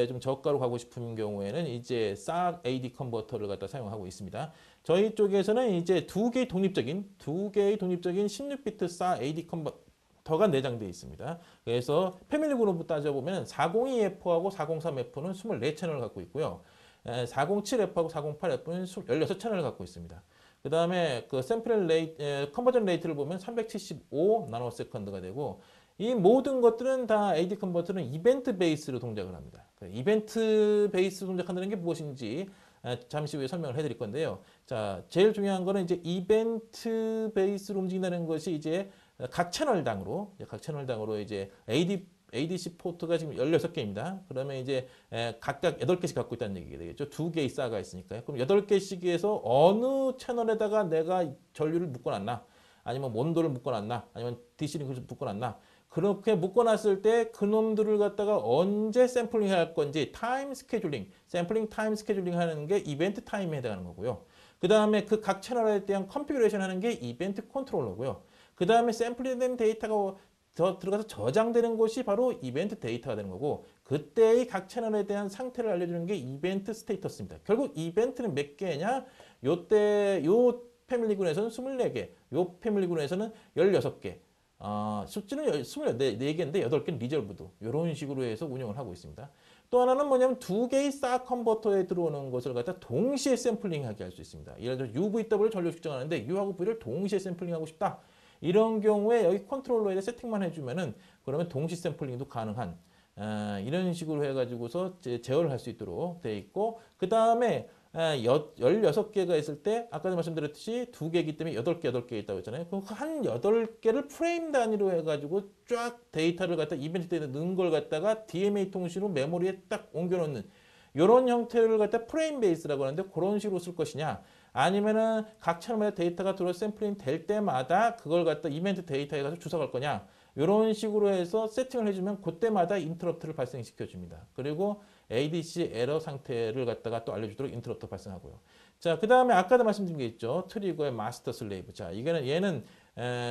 좀 저가로 가고 싶은 경우에는 이제 싹 AD 컨버터를 갖다 사용하고 있습니다. 저희 쪽에서는 이제 두 개의 독립적인 16비트 싹 AD 컨버터가 내장되어 있습니다. 그래서 패밀리 그룹으로 따져보면 402F하고 403F는 24채널을 갖고 있고요. 407F하고 408F는 16채널을 갖고 있습니다. 그 다음에 그 샘플 레이트, 컨버전 레이트를 보면 375 나노세컨드가 되고, 이 모든 것들은 다 AD 컨버터는 이벤트 베이스로 동작을 합니다. 이벤트 베이스 동작한다는 게 무엇인지 잠시 후에 설명을 해드릴 건데요. 자, 제일 중요한 거는 이제 이벤트 베이스로 움직인다는 것이 이제 각 채널당으로 이제 ADC 포트가 지금 16개입니다. 그러면 이제 각각 8개씩 갖고 있다는 얘기가 되겠죠. 2개의 싸가 있으니까요. 그럼 8개씩에서 어느 채널에다가 내가 전류를 묶어놨나, 아니면 몬도를 묶어놨나, 아니면 DC링크를 묶어놨나, 그렇게 묶어놨을 때 그놈들을 갖다가 언제 샘플링 할 건지 타임 스케줄링, 샘플링 타임 스케줄링 하는 게 이벤트 타임에 해당하는 거고요. 그 다음에 그 각 채널에 대한 컨피그레이션 하는 게 이벤트 컨트롤러고요. 그 다음에 샘플링된 데이터가 들어가서 저장되는 것이 바로 이벤트 데이터가 되는 거고, 그때의 각 채널에 대한 상태를 알려주는 게 이벤트 스테이터스입니다. 결국 이벤트는 몇 개냐? 요 패밀리군에서는 24개, 요 패밀리군에서는 16개. 숫자는 24개인데 8개는 리저브드. 이런 식으로 해서 운영을 하고 있습니다. 또 하나는 뭐냐면 2개의 싹 컨버터에 들어오는 것을 갖다 동시에 샘플링하게 할 수 있습니다. 예를 들어 UVW를 전류 측정하는데 U하고 V를 동시에 샘플링하고 싶다. 이런 경우에 여기 컨트롤러에 세팅만 해주면은 그러면 동시 샘플링도 가능한 이런 식으로 해가지고서 제어를 할 수 있도록 되어 있고, 그 다음에 16개가 있을 때 아까도 말씀드렸듯이 2개이기 때문에 8개 있다고 했잖아요. 그럼 한 8개를 프레임 단위로 해가지고 쫙 데이터를 갖다 이벤트 데이터 넣은 걸 갖다가 DMA 통신으로 메모리에 딱 옮겨놓는 이런 형태를 갖다 프레임 베이스라고 하는데 그런 식으로 쓸 것이냐, 아니면은 각 채널마다 데이터가 들어 샘플링 될 때마다 그걸 갖다 이벤트 데이터에 가서 주석할 거냐, 이런 식으로 해서 세팅을 해주면 그때마다 인터럽트를 발생시켜 줍니다. 그리고 ADC 에러 상태를 갖다가 또 알려주도록 인터럽트 발생하고요. 자, 그 다음에 아까도 말씀드린 게 있죠. 트리거의 마스터 슬레이브. 자, 이거는 얘는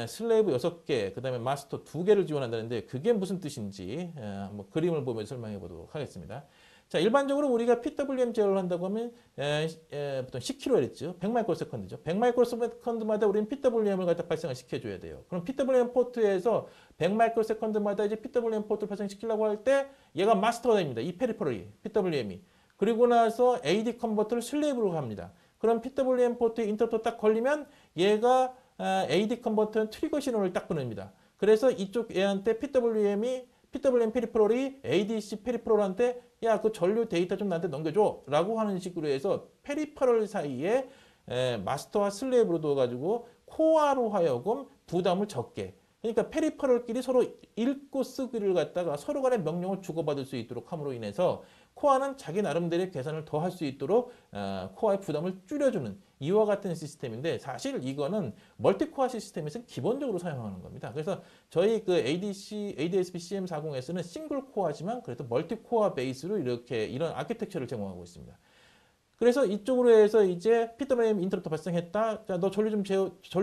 슬레이브 6개, 그 다음에 마스터 2개를 지원한다는데 그게 무슨 뜻인지 한번 그림을 보면서 설명해 보도록 하겠습니다. 자, 일반적으로 우리가 PWM 제어를 한다고 하면 보통 10kHz, 100마이크로세컨드죠. 100마이크로세컨드마다 우리는 PWM을 갖다 발생을 시켜줘야 돼요. 그럼 PWM 포트에서 100마이크로세컨드마다 이제 PWM 포트를 발생시키려고 할 때 얘가 마스터가 됩니다. 이 페리퍼럴이, PWM이. 그리고 나서 AD 컨버터를 슬레이브로 합니다. 그럼 PWM 포트에 인터럽터 딱 걸리면 얘가 AD 컨버터는 트리거 신호를 딱 보냅니다. 그래서 이쪽 얘한테 PWM 페리퍼럴이 ADC 페리퍼럴한테 야, 그 전류 데이터 좀 나한테 넘겨줘 라고 하는 식으로 해서 페리퍼럴 사이에 마스터와 슬레이브로 둬가지고 코어로 하여금 부담을 적게, 그러니까 페리퍼럴끼리 서로 읽고 쓰기를 갖다가 서로 간의 명령을 주고받을 수 있도록 함으로 인해서 코어는 자기 나름대로의 계산을 더 할 수 있도록 코어의 부담을 줄여주는 이와 같은 시스템인데, 사실 이거는 멀티코어 시스템에서 기본적으로 사용하는 겁니다. 그래서 저희 그 ADSP CM40S는 싱글 코어지만 그래도 멀티코어 베이스로 이렇게 이런 아키텍처를 제공하고 있습니다. 그래서 이쪽으로 해서 이제 PWM 인터럽터 발생했다. 자, 너 전류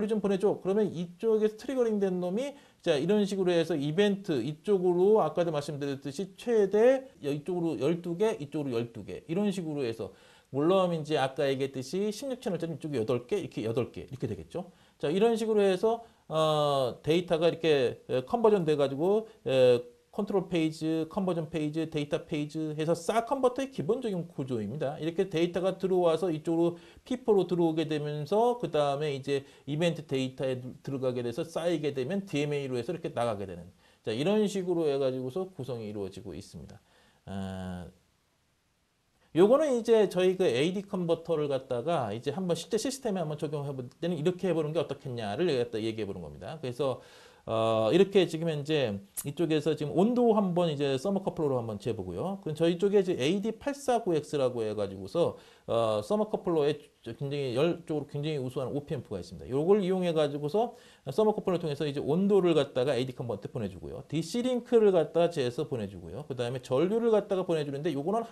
좀 보내줘. 그러면 이쪽에서 트리거링 된 놈이 자, 이런 식으로 해서 이벤트 이쪽으로 아까도 말씀드렸듯이 최대 이쪽으로 12개, 이쪽으로 12개. 이런 식으로 해서 물론 이제 아까 얘기했듯이 16채널짜리 이쪽에 8개, 이렇게 8개 이렇게 되겠죠. 자, 이런 식으로 해서 데이터가 이렇게 컨버전 돼 가지고 컨트롤 페이지, 컨버전 페이지, 데이터 페이지 해서 싹 컨버터의 기본적인 구조입니다. 이렇게 데이터가 들어와서 이쪽으로 P4로 들어오게 되면서 그 다음에 이제 이벤트 데이터에 들어가게 돼서 쌓이게 되면 DMA로 해서 이렇게 나가게 되는, 자, 이런 식으로 해가지고서 구성이 이루어지고 있습니다. 요거는 이제 저희 그 AD 컨버터를 갖다가 이제 한번 실제 시스템에 한번 적용해 볼 때는 이렇게 해보는 게 어떻겠냐를 갖다 얘기해 보는 겁니다. 그래서 이렇게 지금 현재 이쪽에서 지금 온도 한번 이제 서머커플러로 한번 재보고요. 그럼 저희 쪽에 이제 AD849X라고 해가지고서 서머커플러에 굉장히 열 쪽으로 굉장히 우수한 OPM프가 있습니다. 요걸 이용해 가지고서 서머커플러를 통해서 이제 온도를 갖다가 AD 컨버터에 보내주고요. DC 링크를 갖다가 재서 보내주고요. 그 다음에 전류를 갖다가 보내주는데 요거는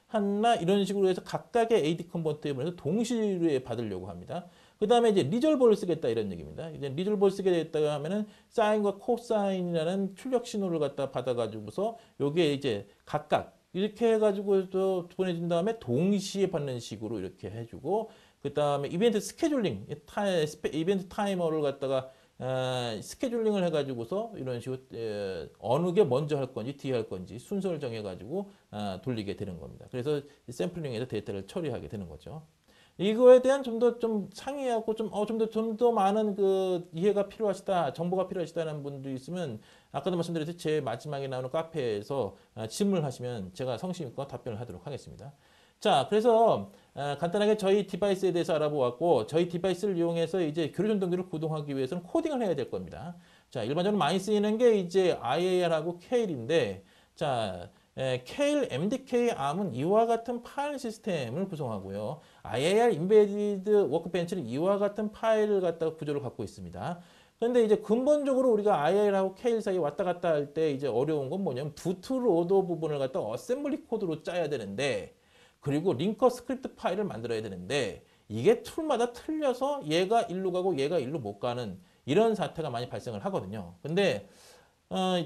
하나 이런 식으로 해서 각각의 AD 컨버터에 보내서 동시에 받으려고 합니다. 그 다음에 이제 리졸버를 쓰겠다 이런 얘기입니다. 이제 리졸버를 쓰게 됐다고 하면은 사인과 코사인이라는 출력 신호를 갖다 받아가지고서 요게 이제 각각 이렇게 해가지고 또 보내준 다음에 동시에 받는 식으로 이렇게 해주고, 그 다음에 이벤트 스케줄링, 이벤트 타이머를 갖다가 스케줄링을 해가지고서 이런 식으로 어느 게 먼저 할 건지 뒤에 할 건지 순서를 정해가지고 돌리게 되는 겁니다. 그래서 샘플링에서 데이터를 처리하게 되는 거죠. 이거에 대한 좀 상의하고 좀 더 많은 그 이해가 필요하시다, 정보가 필요하시다는 분들이 있으면 아까도 말씀드렸듯이 제 마지막에 나오는 카페에서 질문을 하시면 제가 성심껏 답변을 하도록 하겠습니다. 자, 그래서 간단하게 저희 디바이스에 대해서 알아보았고, 저희 디바이스를 이용해서 이제 교류 전동기를 구동하기 위해서는 코딩을 해야 될 겁니다. 자, 일반적으로 많이 쓰이는 게 이제 IAR하고 Keil인데, 자, Keil MDK ARM은 이와 같은 파일 시스템을 구성하고요. IAR Embedded Workbench는 이와 같은 파일을 갖다가 구조를 갖고 있습니다. 그런데 이제 근본적으로 우리가 IAR하고 Keil 사이 왔다 갔다 할 때 이제 어려운 건 뭐냐면 부트로더 부분을 갖다 어셈블리 코드로 짜야 되는데, 그리고 링커 스크립트 파일을 만들어야 되는데, 이게 툴마다 틀려서 얘가 일로 가고 얘가 일로 못 가는 이런 사태가 많이 발생을 하거든요. 근데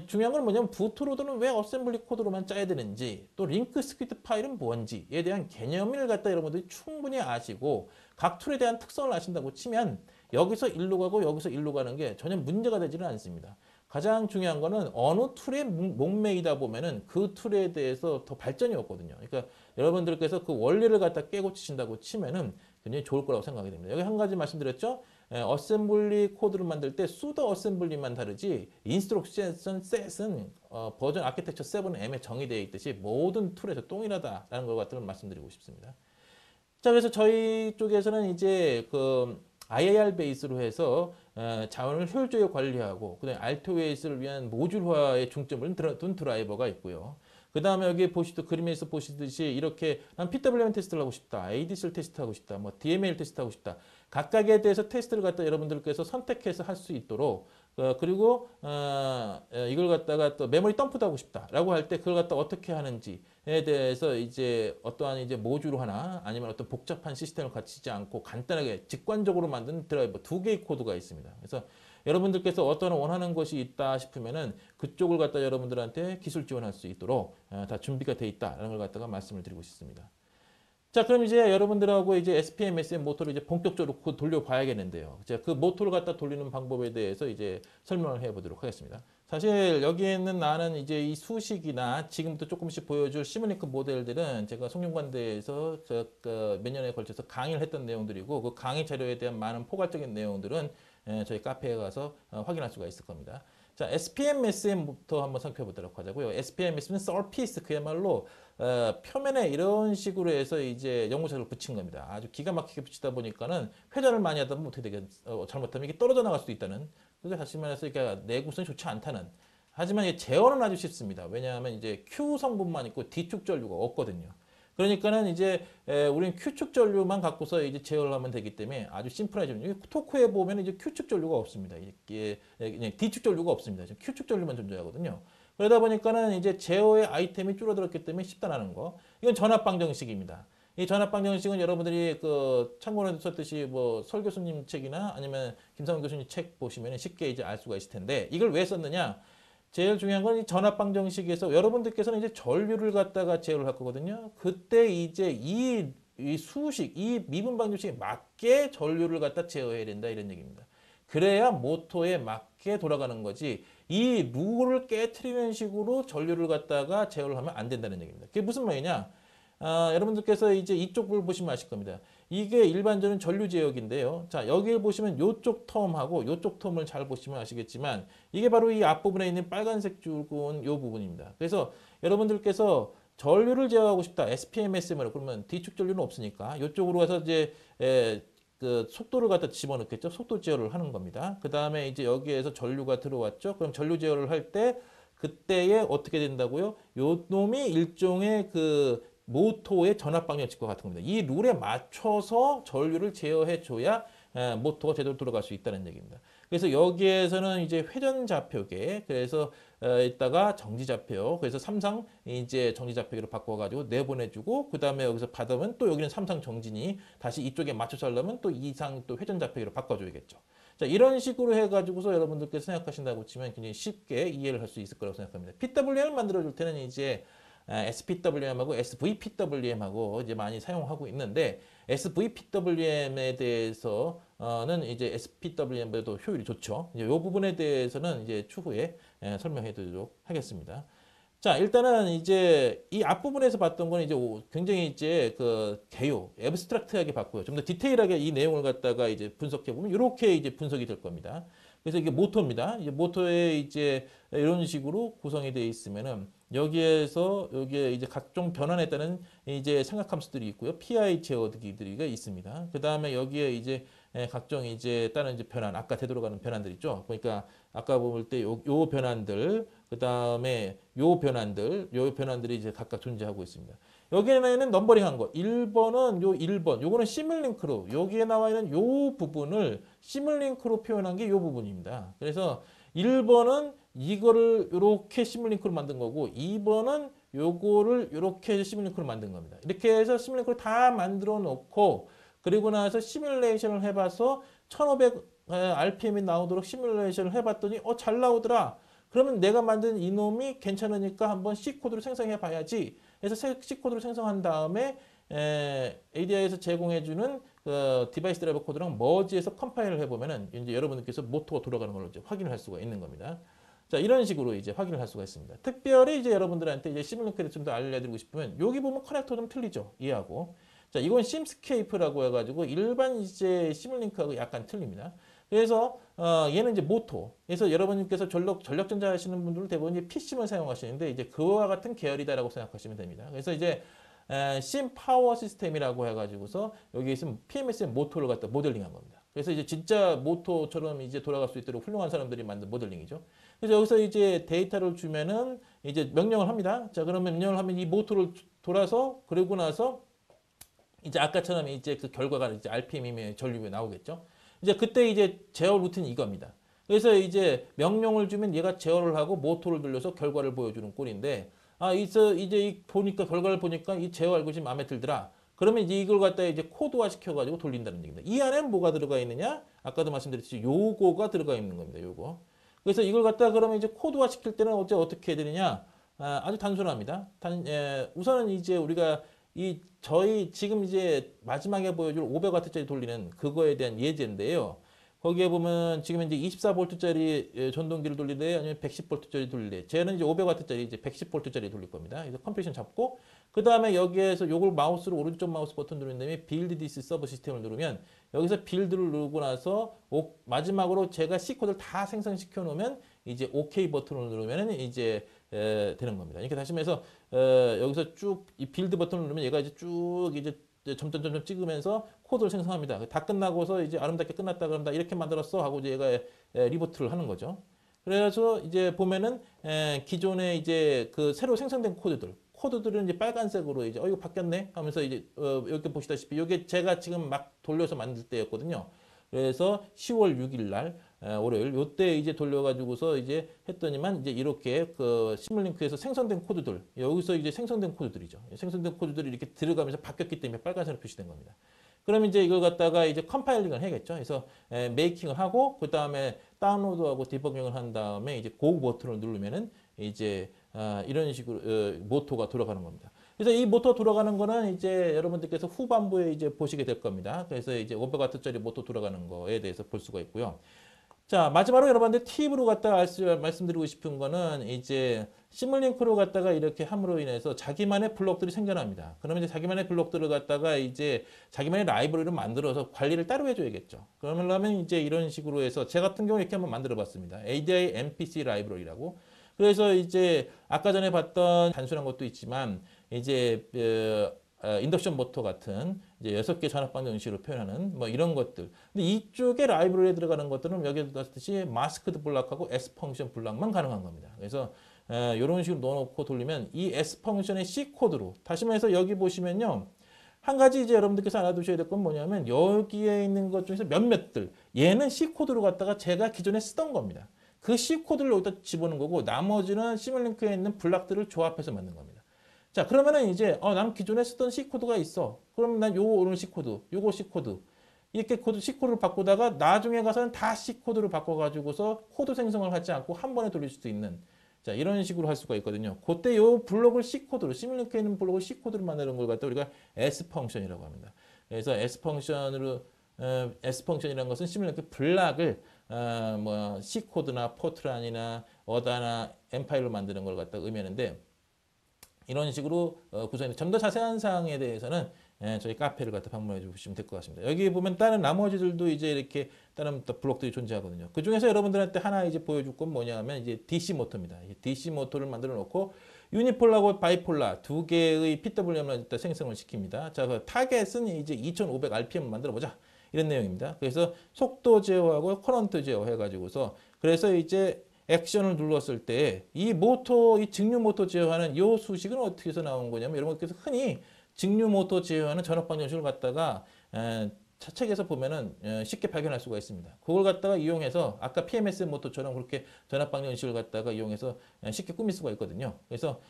중요한 건 뭐냐면 부트로더는 왜 어셈블리 코드로만 짜야 되는지, 또 링크 스크립트 파일은 뭔지에 대한 개념을 갖다 여러분들이 충분히 아시고 각 툴에 대한 특성을 아신다고 치면 여기서 일로 가고 여기서 일로 가는 게 전혀 문제가 되지는 않습니다. 가장 중요한 거는 어느 툴에 목매이다 보면은 그 툴에 대해서 더 발전이 없거든요. 그러니까 여러분들께서 그 원리를 갖다 깨고 치신다고 치면은 굉장히 좋을 거라고 생각이 됩니다. 여기 한 가지 말씀드렸죠. 어셈블리 코드를 만들 때 수도 어셈블리만 다르지 인스트럭션 셋은 버전 아키텍처 7M에 정의되어 있듯이 모든 툴에서 동일하다라는 것 같은 걸 말씀드리고 싶습니다. 자, 그래서 저희 쪽에서는 이제 그 IAR 베이스로 해서 자원을 효율적으로 관리하고, 그다음에 RTOS를 위한 모듈화에 중점을 둔 드라이버가 있고요. 그 다음에 여기 그림에서 보시듯이 이렇게 난 PWM 테스트를 하고 싶다. ADC를 테스트하고 싶다. 뭐 DML 테스트하고 싶다. 각각에 대해서 테스트를 갖다 여러분들께서 선택해서 할 수 있도록 그리고 이걸 갖다가 또 메모리 덤프도 하고 싶다라고 할 때 그걸 갖다 어떻게 하는지에 대해서 이제 어떠한 이제 모듈 하나 아니면 어떤 복잡한 시스템을 갖추지 않고 간단하게 직관적으로 만든 드라이버 2개의 코드가 있습니다. 그래서 여러분들께서 어떤 원하는 것이 있다 싶으면은 그쪽을 갖다 여러분들한테 기술 지원할 수 있도록 다 준비가 돼 있다라는 걸 갖다가 말씀을 드리고 싶습니다. 자, 그럼 이제 여러분들하고 이제 SPM, SM 모터를 이제 본격적으로 돌려봐야겠는데요. 자, 그 모터를 갖다 돌리는 방법에 대해서 이제 설명을 해보도록 하겠습니다. 사실 여기에는 나는 이제 이 수식이나 지금부터 조금씩 보여줄 시뮬링크 모델들은 제가 송영관대에서 몇 년에 걸쳐서 강의를 했던 내용들이고 그 강의 자료에 대한 많은 포괄적인 내용들은 저희 카페에 가서 확인할 수가 있을 겁니다. 자, SPM, SM부터 한번 살펴보도록 하자고요. SPM, SM은 서피스 그야말로 표면에 이런 식으로 해서 이제 연고색을 붙인 겁니다. 아주 기가 막히게 붙이다 보니까는 회전을 많이 하다 보면 어떻게 되겠, 잘못하면 이게 떨어져 나갈 수도 있다는. 그게 다시 말해서 이게 내구성이 좋지 않다는. 하지만 이 제어는 아주 쉽습니다. 왜냐하면 이제 Q 성분만 있고 D축 전류가 없거든요. 그러니까는 이제 우리는 Q축 전류만 갖고서 이제 제어를 하면 되기 때문에 아주 심플하죠. 토크에 보면 이제 Q축 전류가 없습니다. 이게 그냥 D축 전류가 없습니다. Q축 전류만 존재하거든요. 그러다 보니까는 이제 제어의 아이템이 줄어들었기 때문에 쉽다라는 거. 이건 전압 방정식입니다. 이 전압 방정식은 여러분들이 그 참고로 썼듯이 뭐 설 교수님 책이나 아니면 김상훈 교수님 책 보시면 쉽게 이제 알 수가 있을 텐데 이걸 왜 썼느냐? 제일 중요한 건 이 전압 방정식에서 여러분들께서는 이제 전류를 갖다가 제어를 할 거거든요. 그때 이제 이 수식, 이 미분 방정식에 맞게 전류를 갖다 제어해야 된다 이런 얘기입니다. 그래야 모터에 맞게 돌아가는 거지. 이 룰을 깨트리는 식으로 전류를 갖다가 제어를 하면 안 된다는 얘기입니다. 그게 무슨 말이냐? 여러분들께서 이제 이쪽을 보시면 아실 겁니다. 이게 일반적인 전류 제역인데요. 자, 여기를 보시면 이쪽 텀하고 이쪽 텀을 잘 보시면 아시겠지만 이게 바로 이 앞부분에 있는 빨간색 줄은 이 부분입니다. 그래서 여러분들께서 전류를 제어하고 싶다. SPM, SM으로 그러면 D축 전류는 없으니까 이쪽으로 가서 이제 그 속도를 갖다 집어넣겠죠. 속도 제어를 하는 겁니다. 그 다음에 이제 여기에서 전류가 들어왔죠. 그럼 전류 제어를 할 때 그때에 어떻게 된다고요? 요 놈이 일종의 그 모터의 전압 방정식과 같은 겁니다. 이 룰에 맞춰서 전류를 제어해 줘야 모터가 제대로 돌아갈 수 있다는 얘기입니다. 그래서 여기에서는 이제 회전 좌표계, 그래서 이따가 정지 좌표, 그래서 삼상 이제 정지 좌표계로 바꿔가지고 내보내주고, 그 다음에 여기서 받으면 또 여기는 삼상 정진이 다시 이쪽에 맞춰서 하려면 또 이상 또 회전 좌표계로 바꿔줘야겠죠. 자, 이런 식으로 해가지고서 여러분들께서 생각하신다고 치면 굉장히 쉽게 이해를 할 수 있을 거라고 생각합니다. PWM을 만들어줄 때는 이제 SPWM하고 SVPWM하고 이제 많이 사용하고 있는데 SVPWM에 대해서는 이제 SPWM보다도 효율이 좋죠. 이제 이 부분에 대해서는 이제 추후에 설명해 드리도록 하겠습니다. 자, 일단은 이제 이 앞부분에서 봤던 건 이제 굉장히 이제 그 개요, 애브스트랙트하게 봤고요. 좀 더 디테일하게 이 내용을 갖다가 이제 분석해 보면 이렇게 이제 분석이 될 겁니다. 그래서 이게 모터입니다. 이제 모터에 이제 이런 식으로 구성이 되어 있으면은 여기에서 여기에 이제 각종 변환에 따른 이제 삼각함수들이 있고요. PI 제어기들이 있습니다. 그 다음에 여기에 이제 각종 이제 다른 이제 변환, 아까 되돌아가는 변환들 있죠. 그러니까 아까 볼 때 요 변환들, 그 다음에 요 변환들이 이제 각각 존재하고 있습니다. 여기에는 넘버링한 거. 1번은 요 1번. 요거는 시뮬링크로. 여기에 나와 있는 요 부분을 시뮬링크로 표현한 게 요 부분입니다. 그래서 1번은 이거를 이렇게 시뮬링크로 만든 거고 2번은 요거를 이렇게 시뮬링크로 만든 겁니다. 이렇게 해서 시뮬링크로 다 만들어 놓고 그리고 나서 시뮬레이션을 해봐서 1500 RPM이 나오도록 시뮬레이션을 해봤더니 잘 나오더라. 그러면 내가 만든 이놈이 괜찮으니까 한번 C코드로 생성해 봐야지. 그래서 C코드로 생성한 다음에 ADI에서 제공해주는 디바이스 드라이버 코드랑 머지해서 컴파일을 해보면은 이제 여러분들께서 모터가 돌아가는 걸 이제 확인을 할 수가 있는 겁니다. 자, 이런 식으로 이제 확인을 할 수가 있습니다. 특별히 이제 여러분들한테 이제 시뮬링크를 좀 더 알려드리고 싶으면 여기 보면 커넥터 좀 틀리죠. 이해하고. 자, 이건 심스케이프라고 해가지고 일반 이제 시뮬링크하고 약간 틀립니다. 그래서 얘는 이제 모터. 그래서 여러분께서 전력전자 하시는 분들은 대부분 이제 PC만 사용하시는데 이제 그와 같은 계열이다라고 생각하시면 됩니다. 그래서 이제 심 파워 시스템이라고 해가지고서 여기 있으면 PMSM 모터를 갖다 모델링한 겁니다. 그래서 이제 진짜 모터처럼 이제 돌아갈 수 있도록 훌륭한 사람들이 만든 모델링이죠. 그래서 여기서 이제 데이터를 주면은 이제 명령을 합니다. 자, 그러면 명령을 하면 이 모터를 돌아서 그러고 나서 이제 아까처럼 이제 그 결과가 이제 RPM이면 전류가 나오겠죠. 이제 그때 이제 제어 루틴이 이겁니다. 그래서 이제 명령을 주면 얘가 제어를 하고 모터를 돌려서 결과를 보여주는 꼴인데, 이제 보니까 결과를 보니까 이 제어 알고리즘이 마음에 들더라. 그러면 이제 이걸 갖다 이제 코드화 시켜가지고 돌린다는 얘기입니다. 이 안에는 뭐가 들어가 있느냐? 아까도 말씀드렸듯이 요거가 들어가 있는 겁니다. 요거. 그래서 이걸 갖다 그러면 이제 코드화 시킬 때는 어떻게 해야 되느냐? 아주 단순합니다. 우선은 이제 우리가 저희 지금 이제 마지막에 보여줄 500W짜리 돌리는 그거에 대한 예제인데요. 거기에 보면 지금 이제 24V짜리 전동기를 돌리래 아니면 110V짜리 돌리래. 쟤는 이제 500W짜리 이제 110V짜리 돌릴 겁니다. 그래서 컴프레션 잡고 그 다음에 여기에서 요걸 마우스로 오른쪽 마우스 버튼 누른 다음에 빌드 디스 서브 시스템을 누르면 여기서 빌드를 누르고 나서 마지막으로 제가 C 코드를 다 생성시켜 놓으면 이제 OK 버튼을 누르면 이제 되는 겁니다. 이렇게 다시 해서 여기서 쭉 이 빌드 버튼을 누르면 얘가 이제 쭉 이제 점점 찍으면서 코드를 생성합니다. 다 끝나고서 이제 아름답게 끝났다 그런다 이렇게 만들었어 하고 이제 얘가 리부트를 하는 거죠. 그래서 이제 보면은 기존에 이제 그 새로 생성된 코드들은 이제 빨간색으로 이제 이거 바뀌었네 하면서 이제 여기 보시다시피 이게 제가 지금 막 돌려서 만들 때였거든요. 그래서 10월 6일 날 월요일 요때 이제 돌려가지고서 이제 했더니만 이제 이렇게 그 시뮬링크에서 생성된 코드들 여기서 이제 생성된 코드들이죠. 생성된 코드들이 이렇게 들어가면서 바뀌었기 때문에 빨간색으로 표시된 겁니다. 그럼 이제 이걸 갖다가 이제 컴파일링을 해야겠죠. 그래서 메이킹을 하고 그 다음에 다운로드하고 디버깅을 한 다음에 이제 고 버튼을 누르면은 이제 이런 식으로 모터가 돌아가는 겁니다. 그래서 이 모터 돌아가는 거는 이제 여러분들께서 후반부에 이제 보시게 될 겁니다. 그래서 이제 500W짜리 모터 돌아가는 거에 대해서 볼 수가 있고요. 자, 마지막으로 여러분들 팁으로 갖다가 말씀드리고 싶은 거는 이제 시뮬링크로 갖다가 이렇게 함으로 인해서 자기만의 블록들이 생겨납니다. 그러면 이제 자기만의 블록들을 갖다가 이제 자기만의 라이브러리를 만들어서 관리를 따로 해줘야겠죠. 그러면 이제 이런 식으로 해서 제 같은 경우 이렇게 한번 만들어 봤습니다. ADI MPC 라이브러리라고. 그래서 이제 아까 전에 봤던 단순한 것도 있지만 이제 인덕션 모터 같은 이제 6개 전압 방정 형식으로 표현하는 뭐 이런 것들. 근데 이쪽에 라이브러리에 들어가는 것들은 여기에 봤듯이 마스크드 블락하고 S 펑션 블락만 가능한 겁니다. 그래서 이런 식으로 넣어놓고 돌리면 이 S 펑션의 C 코드로 다시 말해서 여기 보시면요. 한 가지 이제 여러분들께서 알아두셔야 될 건 뭐냐면 여기에 있는 것 중에서 몇몇들 얘는 C 코드로 갖다가 제가 기존에 쓰던 겁니다. 그 C 코드를 여기다 집어넣은 거고 나머지는 시뮬링크에 있는 블락들을 조합해서 만든 겁니다. 자, 그러면은 이제 난 기존에 쓰던 C 코드가 있어. 그러면 난 요거 오른 C 코드, 요거 C 코드 이렇게 C 코드를 바꾸다가 나중에 가서는 다 C 코드를 바꿔가지고서 코드 생성을 하지 않고 한 번에 돌릴 수도 있는 자 이런 식으로 할 수가 있거든요. 그때 요 블록을 C 코드로 시뮬링크에 있는 블록을 C 코드로 만드는 걸 갖다 우리가 S 펑션이라고 합니다. 그래서 S 펑션이라는 것은 시뮬링크 블락을 뭐 C 코드나 포트란이나 어다나 엠파일로 만드는 걸 갖다 의미하는데. 이런 식으로 구성이 좀 더 자세한 사항에 대해서는 저희 카페를 갖다 방문해 주시면 될 것 같습니다. 여기 보면 다른 나머지들도 이제 이렇게 다른 또 블록들이 존재하거든요. 그 중에서 여러분들한테 하나 이제 보여줄 건 뭐냐면 이제 DC 모터입니다. DC 모터를 만들어 놓고 유니폴라고 바이폴라 두 개의 PWM을 생성을 시킵니다. 자, 그 타겟은 이제 2500 RPM 만들어 보자. 이런 내용입니다. 그래서 속도 제어하고 커런트 제어 해가지고서 그래서 이제 액션을 눌렀을 때 이 모터, 이 직류 모터 제어하는 이 수식은 어떻게 해서 나온 거냐면 여러분께서 흔히 직류 모터 제어하는 전압 방정식을 갖다가 책에서 보면은 쉽게 발견할 수가 있습니다. 그걸 갖다가 이용해서 아까 PMS 모터처럼 그렇게 전압 방정식을 갖다가 이용해서 쉽게 꾸밀 수가 있거든요. 그래서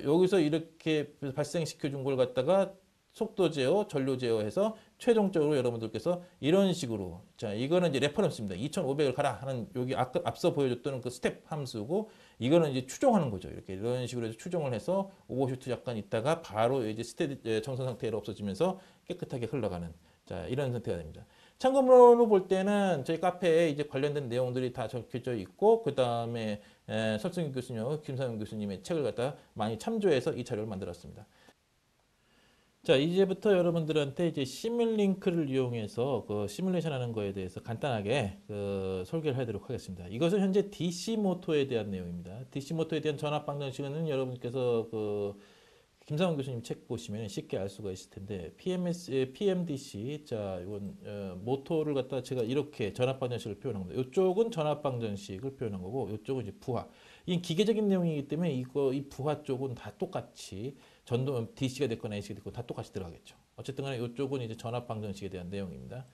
여기서 이렇게 발생시켜 준 걸 갖다가 속도 제어, 전류 제어해서 최종적으로 여러분들께서 이런 식으로 자 이거는 이제 레퍼런스입니다. 2,500을 가라 하는 여기 앞서 보여줬던 그 스텝 함수고 이거는 이제 추종하는 거죠. 이렇게 이런 식으로 해서 추종을 해서 오버슈트 약간 있다가 바로 이제 스테디 정상 상태로 없어지면서 깨끗하게 흘러가는 자 이런 상태가 됩니다. 참고로 볼 때는 저희 카페에 이제 관련된 내용들이 다 적혀져 있고 그 다음에 설승규 교수님, 김상현 교수님의 책을 갖다 많이 참조해서 이 자료를 만들었습니다. 자, 이제부터 여러분들한테 이제 시뮬링크를 이용해서 그 시뮬레이션 하는 거에 대해서 간단하게 그 설계를 하도록 하겠습니다. 이것은 현재 DC 모터에 대한 내용입니다. DC 모터에 대한 전압 방정식은 여러분께서 그 김상원 교수님 책 보시면 쉽게 알 수가 있을 텐데 PMDC 자 이건 모토를 갖다 제가 이렇게 전압방정식을 표현한 겁니다. 이쪽은 전압방정식을 표현한 거고 이쪽은 이제 부하. 이 기계적인 내용이기 때문에 이 부하 쪽은 다 똑같이 전동 DC가 됐거나 AC가 됐거나 다 똑같이 들어가겠죠. 어쨌든 간에 이쪽은 이제 전압방정식에 대한 내용입니다.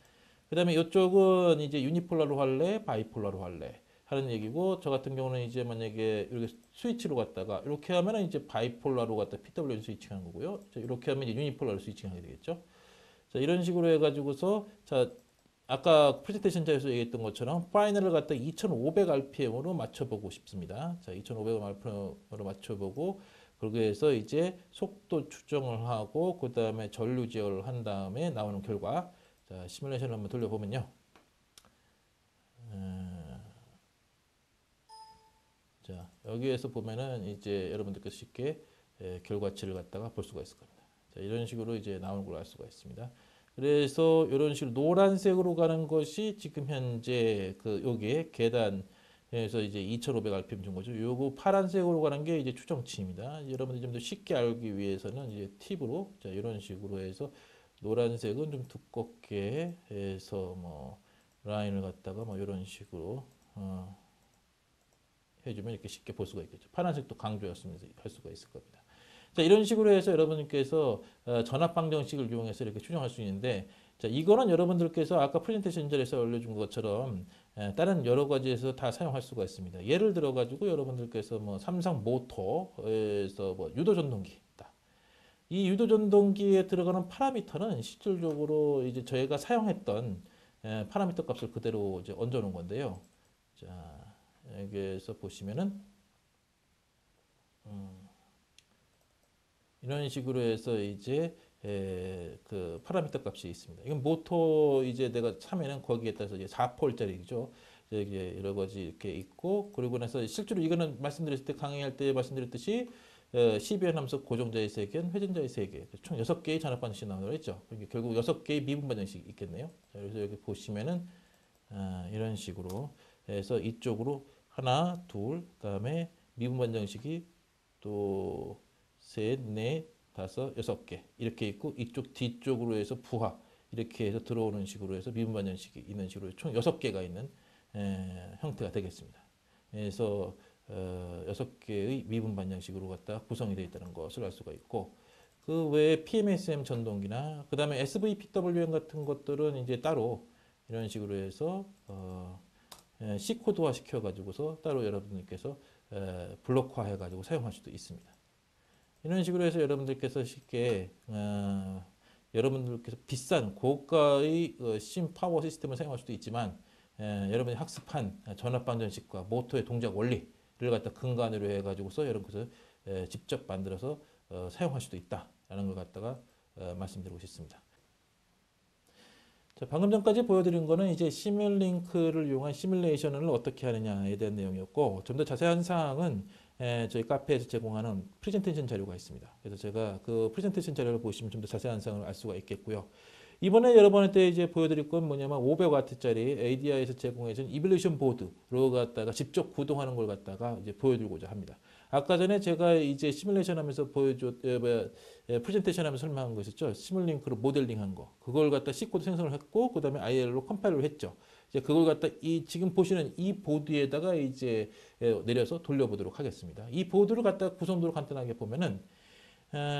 그다음에 이쪽은 이제 유니폴라로 할래, 바이폴라로 할래 하는 얘기고 저 같은 경우는 이제 만약에 이렇게 스위치로 갔다가 이렇게 하면은 이제 바이폴라로 갔다 PWM 스위칭하는 거고요. 자, 이렇게 하면 이제 유니폴라로 스위칭하게 되겠죠. 자, 이런 식으로 해가지고서 자 아까 프레젠테이션 자에서 얘기했던 것처럼 파이널을 갖다 2,500 RPM으로 맞춰보고 싶습니다. 자, 2,500 RPM으로 맞춰보고 그렇게 해서 이제 속도 추정을 하고 그 다음에 전류 제어를 한 다음에 나오는 결과 자 시뮬레이션을 한번 돌려보면요. 자 여기에서 보면은 이제 여러분들께서 쉽게 결과치를 갖다가 볼 수가 있을 겁니다. 자, 이런 식으로 이제 나오는 걸 알 수가 있습니다. 그래서 이런 식으로 노란색으로 가는 것이 지금 현재 그 여기에 계단에서 이제 2,500 RPM 준 거죠. 요거 파란색으로 가는 게 이제 추정치입니다. 여러분들이 좀 더 쉽게 알기 위해서는 이제 팁으로 자 이런 식으로 해서 노란색은 좀 두껍게 해서 뭐 라인을 갖다가 뭐 이런 식으로 해주면 이렇게 쉽게 볼 수가 있겠죠. 파란색도 강조였으면 할 수가 있을 겁니다. 자, 이런 식으로 해서 여러분께서 전압 방정식을 이용해서 이렇게 추정할 수 있는데, 자, 이거는 여러분들께서 아까 프레젠테이션 자리에서 알려준 것처럼 다른 여러 가지에서 다 사용할 수가 있습니다. 예를 들어 가지고 여러분들께서 뭐 삼성 모터에서 뭐 유도 전동기 이 유도 전동기에 들어가는 파라미터는 실질적으로 이제 저희가 사용했던 파라미터 값을 그대로 이제 얹어 놓은 건데요. 자, 여기에서 보시면은 이런 식으로 해서 이제 그 파라미터 값이 있습니다. 이건 모토 이제 내가 참여는 거기에 따라서 이제 4폴짜리죠. 이게 여러 가지 이렇게 있고 그리고 나서 실제로 이거는 말씀드렸을 때 강의할 때 말씀드렸듯이 12의 함수 고정자의 3개, 회전자의 3개, 총 6개의 전압 방정식이 나오라고 했죠. 결국 6개의 미분 방정식이 있겠네요. 자, 그래서 여기 보시면은 이런 식으로 해서 이쪽으로 하나, 둘, 그다음에 미분 방정식이 또 셋, 넷, 다섯, 6개 이렇게 있고 이쪽 뒤쪽으로 해서 부하 이렇게 해서 들어오는 식으로 해서 미분 방정식이 있는 식으로 총 6개가 있는 형태가 되겠습니다. 그래서 6개의 미분 반영식으로 갖다 구성이 되어 있다는 것을 알 수가 있고 그 외에 PMSM 전동기나 그 다음에 SVPWM 같은 것들은 이제 따로 이런 식으로 해서 C코드화 시켜가지고서 따로 여러분들께서 블록화 해가지고 사용할 수도 있습니다. 이런 식으로 해서 여러분들께서 쉽게 여러분들께서 비싼 고가의 심 파워 시스템을 사용할 수도 있지만 여러분이 학습한 전압 방정식과 모터의 동작 원리를 갖다 근간으로 해가지고서 여러분께서 직접 만들어서 사용할 수도 있다라는 걸 갖다가 말씀드리고 싶습니다. 자, 방금 전까지 보여드린 거는 이제 시뮬링크를 이용한 시뮬레이션을 어떻게 하느냐에 대한 내용이었고 좀 더 자세한 사항은 저희 카페에서 제공하는 프레젠테이션 자료가 있습니다. 그래서 제가 그 프레젠테이션 자료를 보시면 좀 더 자세한 사항을 알 수가 있겠고요. 이번에 여러분한테 이제 보여드릴 건 뭐냐면 500W짜리 ADI에서 제공해준 이볼루션 보드로 갖다가 직접 구동하는 걸 갖다가 이제 보여드리고자 합니다. 아까 전에 제가 이제 시뮬레이션 하면서 프레젠테이션 하면서 설명한 거 있었죠. 시뮬링크로 모델링한 거. 그걸 갖다 C코드 생성을 했고, 그 다음에 IL로 컴파일을 했죠. 이제 그걸 갖다 지금 보시는 이 보드에다가 이제 내려서 돌려보도록 하겠습니다. 이 보드를 갖다 구성도를 간단하게 보면은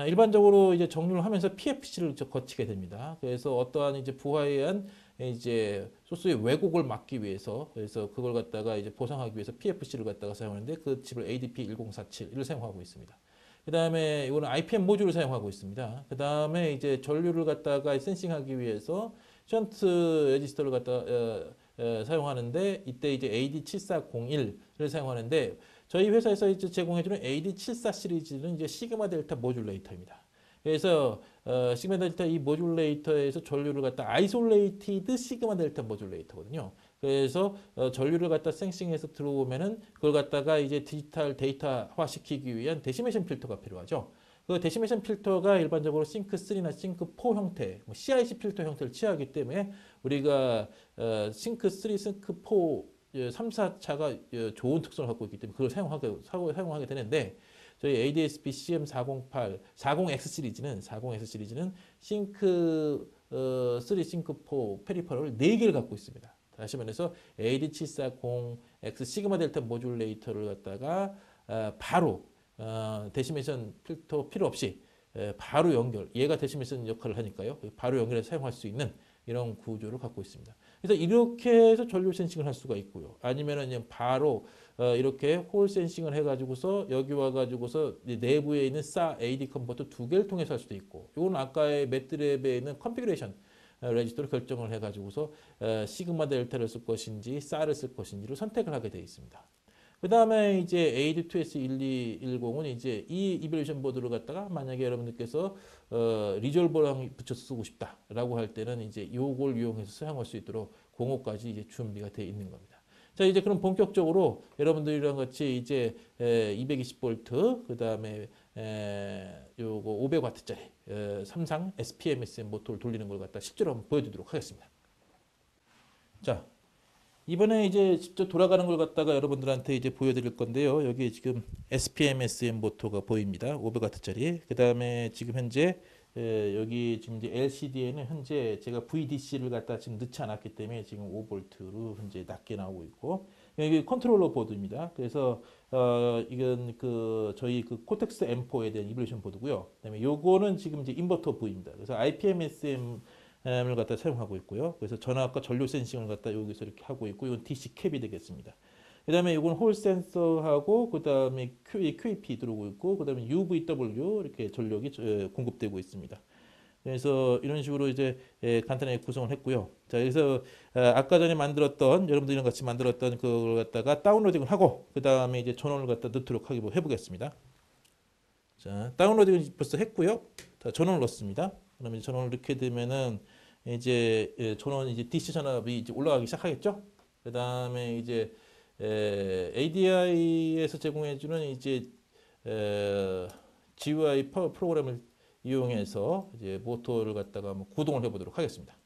일반적으로 이제 정렬을 하면서 PFC를 거치게 됩니다. 그래서 어떠한 이제 부하에 의한 이제 소스의 왜곡을 막기 위해서 그래서 그걸 갖다가 이제 보상하기 위해서 PFC를 갖다가 사용하는데 그 칩을 ADP1047을 사용하고 있습니다. 그 다음에 이거는 IPM 모듈을 사용하고 있습니다. 그 다음에 이제 전류를 갖다가 센싱하기 위해서 션트 레지스터를 갖다 사용하는데 이때 이제 AD7401을 사용하는데 저희 회사에서 이제 제공해주는 AD74 시리즈는 이제 시그마 델타 모듈레이터입니다. 그래서 시그마 델타 이 모듈레이터에서 전류를 갖다 아이솔레이티드 시그마 델타 모듈레이터거든요. 그래서 전류를 갖다 생싱해서 들어오면은 그걸 갖다가 이제 디지털 데이터화 시키기 위한 데시메이션 필터가 필요하죠. 그 데시메이션 필터가 일반적으로 싱크3나 싱크4 형태, 뭐 CIC 필터 형태를 취하기 때문에 우리가 싱크3, 싱크4 3, 4차가 좋은 특성을 갖고 있기 때문에 그걸 사용하게 되는데 저희 ADSP CM408, 40X 시리즈는 싱크 3, 싱크 4 페리퍼럴 4개를 갖고 있습니다. 다시 말해서 AD740X 시그마 델타 모듈레이터를 갖다가 바로 데시메이션 필터 필요 없이 바로 연결, 얘가 데시메이션 역할을 하니까요. 바로 연결해서 사용할 수 있는 이런 구조를 갖고 있습니다. 그래서 이렇게 해서 전류 센싱을 할 수가 있고요. 아니면은 그냥 바로 이렇게 홀 센싱을 해가지고서 여기 와가지고서 내부에 있는 SA AD 컨버터 2개를 통해서 할 수도 있고, 이건 아까의 매트랩에 있는 컨피그레이션 레지스터를 결정을 해가지고서 시그마 델타를 쓸 것인지 SA를 쓸 것인지를 선택을 하게 되어 있습니다. 그 다음에 이제 AD2S1210은 이제 이 이벨루션 보드를 갖다가 만약에 여러분들께서 리졸버랑 붙여 쓰고 싶다라고 할 때는 이제 요걸 이용해서 사용할 수 있도록 공호까지 이제 준비가 되어 있는 겁니다. 자, 이제 그럼 본격적으로 여러분들이랑 같이 이제 220V 그 다음에 요거 500W짜리 삼상 SPMSM 모터를 돌리는 걸 갖다 실제로 한번 보여드리도록 하겠습니다. 자. 이번에 이제 직접 돌아가는 걸 갖다가 여러분들한테 이제 보여드릴 건데요. 여기 지금 SPMSM 모터가 보입니다. 500W짜리. 그 다음에 지금 현재 여기 지금 이제 LCD에는 현재 제가 VDC를 갖다 지금 넣지 않았기 때문에 지금 5V로 현재 낮게 나오고 있고, 여기 컨트롤러 보드입니다. 그래서 이건 그 저희 그 코텍스 M4에 대한 이블루션 보드고요. 그다음에 요거는 지금 이제 인버터 V입니다. 그래서 IPMSM 을 갖다 사용하고 있고요. 그래서 전압과 전류 센싱을 갖다 여기서 이렇게 하고 있고, 이건 DC 캡이 되겠습니다. 그다음에 이건 홀 센서하고 그다음에 QAP 들어오고 있고, 그다음에 UVW 이렇게 전력이 공급되고 있습니다. 그래서 이런 식으로 이제 간단하게 구성을 했고요. 자, 그래서 아까 전에 만들었던 여러분들이랑 같이 만들었던 그걸 갖다가 다운로딩을 하고 그다음에 이제 전원을 갖다 넣도록 해보겠습니다. 자, 다운로딩을 벌써 했고요. 자, 전원을 넣습니다. 그러면 전원을 넣게 되면은 이제 전원 이제 DC 전압이 이제 올라가기 시작하겠죠. 그 다음에 이제 ADI에서 제공해주는 이제 GUI 파워 프로그램을 이용해서 이제 모터를 갖다가 한번 구동을 해보도록 하겠습니다.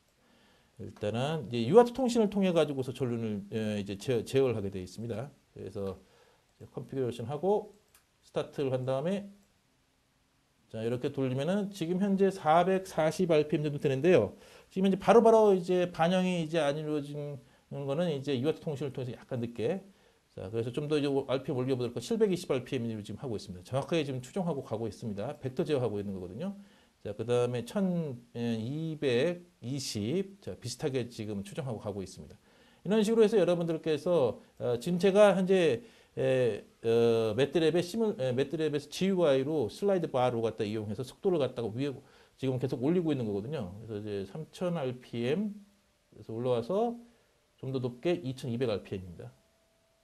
일단은 이제 UART 통신을 통해 가지고서 전류를 이제 제어를 하게 되어 있습니다. 그래서 컨피그레이션 하고 스타트를 한 다음에 자, 이렇게 돌리면은 지금 현재 440 RPM 정도 되는데요. 지금 이제 바로바로 이제 반영이 이제 안 이루어진 거는 이제 UART 통신을 통해서 약간 늦게. 자, 그래서 좀 더 이제 RPM 올려보도록 720 RPM을 지금 하고 있습니다. 정확하게 지금 추정하고 가고 있습니다. 벡터 제어하고 있는 거거든요. 자, 그 다음에 1220. 자, 비슷하게 지금 추정하고 가고 있습니다. 이런 식으로 해서 여러분들께서 지금 제가 현재 매트랩에서 GUI로 슬라이드 바로 갖다 이용해서 속도를 갖다가 위에 지금 계속 올리고 있는 거거든요. 그래서 이제 3000 RPM 그래서 올라와서 좀 더 높게 2200 RPM입니다.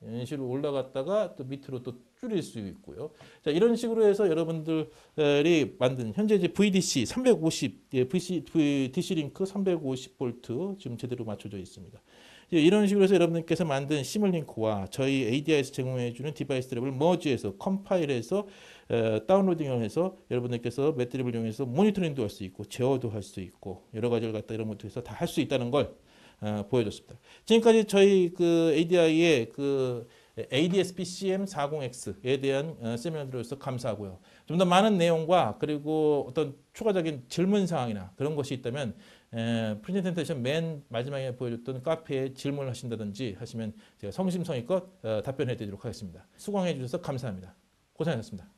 이런 식으로 올라갔다가 또 밑으로 또 줄일 수 있고요. 자, 이런 식으로 해서 여러분들이 만든 현재 이제 VDC 350, DC 링크 350V 지금 제대로 맞춰져 있습니다. 이런 식으로 해서 여러분들께서 만든 시뮬링크와 저희 ADI에서 제공해주는 디바이스 드랩을 머지해서 컴파일해서 다운로딩을 해서 여러분들께서 매트랩을 이용해서 모니터링도 할 수 있고 제어도 할 수 있고 여러 가지를 갖다 이런 것들에서 다 할 수 있다는 걸 보여줬습니다. 지금까지 저희 그 ADI의 그 ADSP CM40X에 대한 세미나를 들어주셔서 감사하고요. 좀 더 많은 내용과 그리고 어떤 추가적인 질문 사항이나 그런 것이 있다면 프레젠테이션 맨 마지막에 보여줬던 카페에 질문을 하신다든지 하시면 제가 성심성의껏 답변해 드리도록 하겠습니다. 수강해 주셔서 감사합니다. 고생하셨습니다.